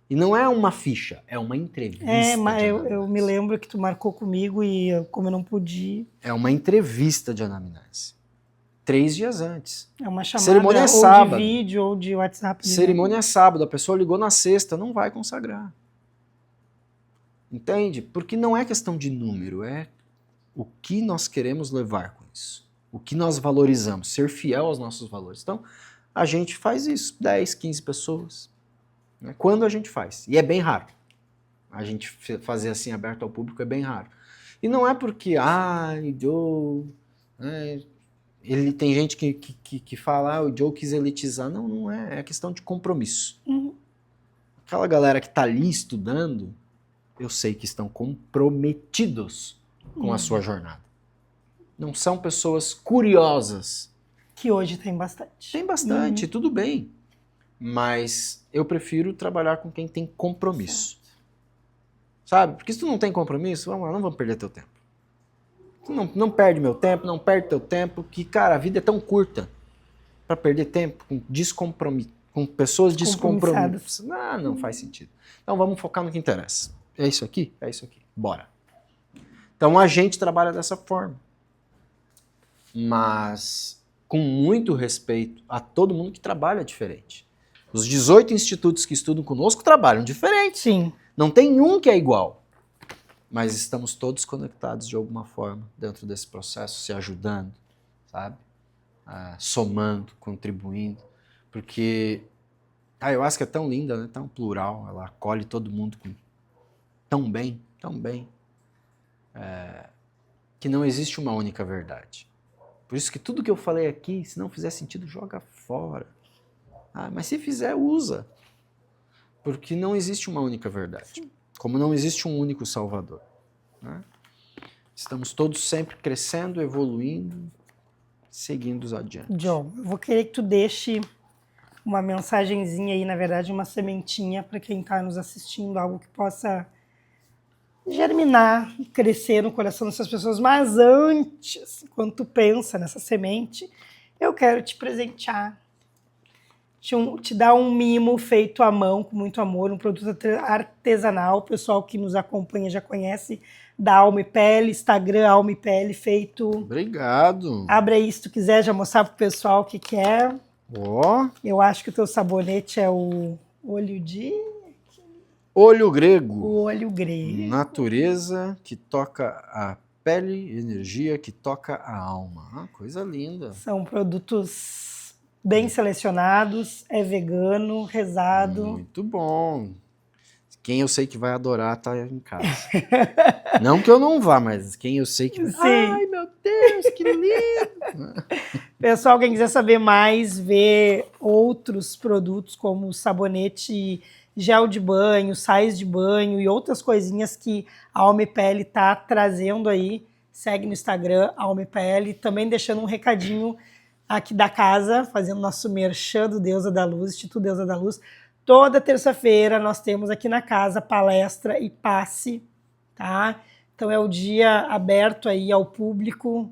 E não é uma ficha, é uma entrevista.
Mas eu me lembro que tu marcou comigo e como eu não pude...
É uma entrevista de anamnese. 3 dias antes.
É uma chamada
Cerimônia
ou
sábado.
de vídeo ou de WhatsApp.
Cerimônia sábado, a pessoa ligou na sexta, não vai consagrar. Entende? Porque não é questão de número, é o que nós queremos levar com isso. O que nós valorizamos, ser fiel aos nossos valores. Então, a gente faz isso, 10, 15 pessoas. Né? Quando a gente faz. E é bem raro. A gente fazer assim aberto ao público é bem raro. E não é porque, Joe... Ele tem gente que fala, o Joe quis elitizar. Não, não é. É questão de compromisso. Aquela galera que está ali estudando, eu sei que estão comprometidos com a sua jornada. Não são pessoas curiosas.
Que hoje tem bastante.
Tem bastante, tudo bem. Mas eu prefiro trabalhar com quem tem compromisso. Sabe? Porque se tu não tem compromisso, vamos lá, não vamos perder teu tempo. Não perde meu tempo, não perde teu tempo, que, cara, a vida é tão curta para perder tempo com pessoas descompromissadas. Não faz sentido. Então vamos focar no que interessa. É isso aqui? É isso aqui. Bora. Então a gente trabalha dessa forma. Mas com muito respeito a todo mundo que trabalha diferente. Os 18 institutos que estudam conosco trabalham diferente.
Sim.
Não tem um que é igual. Mas estamos todos conectados de alguma forma dentro desse processo, se ajudando, sabe? Somando, contribuindo. Porque a ayahuasca é tão linda, né? Tão plural, ela acolhe todo mundo tão bem, que não existe uma única verdade. Por isso que tudo que eu falei aqui, se não fizer sentido, joga fora. Mas se fizer, usa. Porque não existe uma única verdade. Como não existe um único Salvador. Né? Estamos todos sempre crescendo, evoluindo, seguindo adiante.
John, eu vou querer que tu deixe uma mensagenzinha aí, na verdade, uma sementinha para quem está nos assistindo, algo que possa germinar, crescer no coração dessas pessoas. Mas antes, quando tu pensa nessa semente, eu quero te presentear, te dar um mimo feito à mão, com muito amor, um produto artesanal. O pessoal que nos acompanha já conhece, da Alma e Pele, Instagram Alma e Pele, feito...
Obrigado.
Abre aí se tu quiser, já mostrar pro pessoal o que é. Eu acho que o teu sabonete é o olho
grego.
O olho grego.
Natureza que toca a pele, energia que toca a alma. Coisa linda.
São produtos bem selecionados, é vegano, rezado.
Muito bom. Quem eu sei que vai adorar tá em casa. Não que eu não vá, mas quem eu sei que...
Sim.
Ai, meu Deus, que lindo!
Pessoal, quem quiser saber mais, ver outros produtos como sabonete, gel de banho, sais de banho e outras coisinhas que a Alma e Pele tá trazendo aí, segue no Instagram, Alma e Pele, também deixando um recadinho aqui da casa, fazendo nosso merchan do Deusa da Luz, Instituto Deusa da Luz. Toda terça-feira nós temos aqui na casa palestra e passe, tá? Então é o dia aberto aí ao público,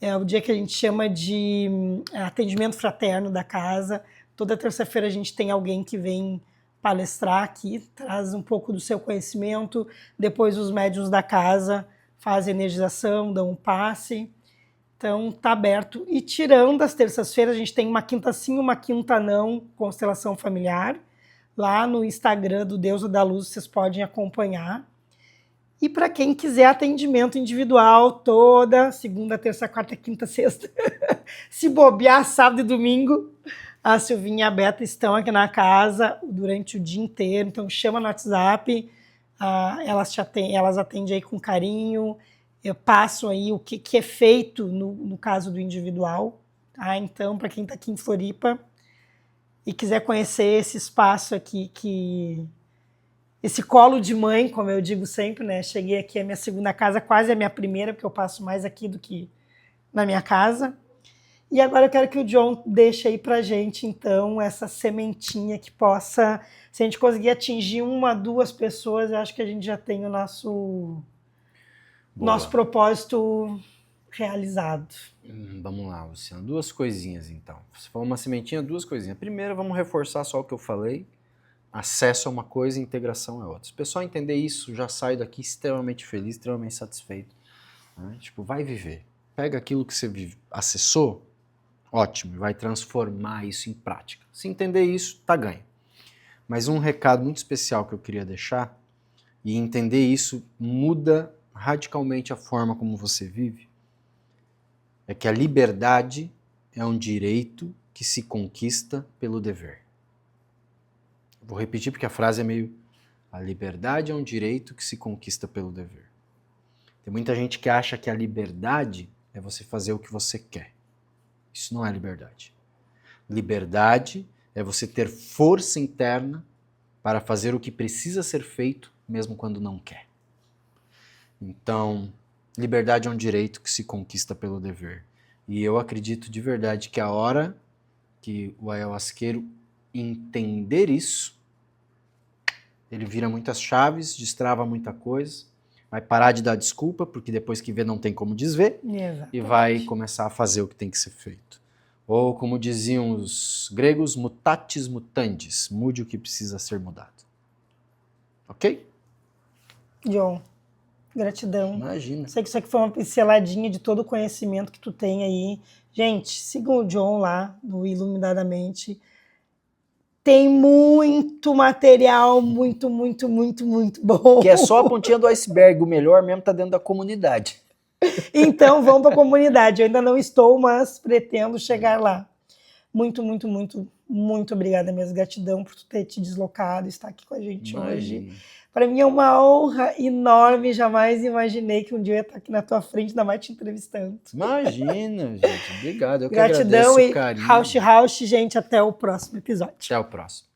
é o dia que a gente chama de atendimento fraterno da casa. Toda terça-feira a gente tem alguém que vem palestrar aqui, traz um pouco do seu conhecimento, depois os médiuns da casa fazem energização, dão um passe. Então tá aberto. E tirando as terças-feiras, a gente tem uma quinta sim, uma quinta não, constelação familiar. Lá no Instagram do Deusa da Luz vocês podem acompanhar. E para quem quiser atendimento individual toda segunda, terça, quarta, quinta, sexta, se bobear sábado e domingo, a Silvinha e a Beta estão aqui na casa durante o dia inteiro. Então chama no WhatsApp, elas atendem aí com carinho. Eu passo aí o que é feito no caso do individual. Tá? Então, para quem está aqui em Floripa e quiser conhecer esse espaço aqui, esse colo de mãe, como eu digo sempre, né? Cheguei aqui, é a minha segunda casa, quase a minha primeira, porque eu passo mais aqui do que na minha casa. E agora eu quero que o John deixe aí pra gente, então, essa sementinha que possa, se a gente conseguir atingir 1, 2 pessoas, eu acho que a gente já tem o nosso propósito realizado.
Vamos lá, Luciano. 2 coisinhas, então. Você falou uma sementinha, 2 coisinhas. Primeiro, vamos reforçar só o que eu falei. Acesso é uma coisa, integração é outra. Se o pessoal entender isso, já sai daqui extremamente feliz, extremamente satisfeito. Né? Tipo, vai viver. Pega aquilo que você acessou, ótimo, e vai transformar isso em prática. Se entender isso, tá ganho. Mas um recado muito especial que eu queria deixar, e entender isso muda radicalmente a forma como você vive, é que a liberdade é um direito que se conquista pelo dever. Vou repetir porque a frase é meio... A liberdade é um direito que se conquista pelo dever. Tem muita gente que acha que a liberdade é você fazer o que você quer. Isso não é liberdade. Liberdade é você ter força interna para fazer o que precisa ser feito, mesmo quando não quer. Então, liberdade é um direito que se conquista pelo dever. E eu acredito de verdade que a hora que o ayahuasqueiro entender isso, ele vira muitas chaves, destrava muita coisa, vai parar de dar desculpa, porque depois que vê não tem como desver,
Exatamente.
e vai começar a fazer o que tem que ser feito. Ou como diziam os gregos, mutatis mutandis, mude o que precisa ser mudado. Ok?
John, gratidão.
Imagina.
Sei que isso aqui foi uma pinceladinha de todo o conhecimento que tu tem aí. Gente, sigam o John lá no Iluminadamente. Tem muito material, muito bom.
Que é só a pontinha do iceberg, o melhor mesmo tá dentro da comunidade.
Então vão para a comunidade. Eu ainda não estou, mas pretendo chegar lá. Muito obrigada mesmo. Gratidão por tu ter te deslocado e estar aqui com a gente hoje. Para mim é uma honra enorme. Jamais imaginei que um dia eu ia estar aqui na tua frente, ainda mais te entrevistando.
Imagina, gente. Obrigado. Eu
Gratidão
que agradeço
e
o carinho.
Rausch, gente. Até o próximo episódio.
Até o próximo.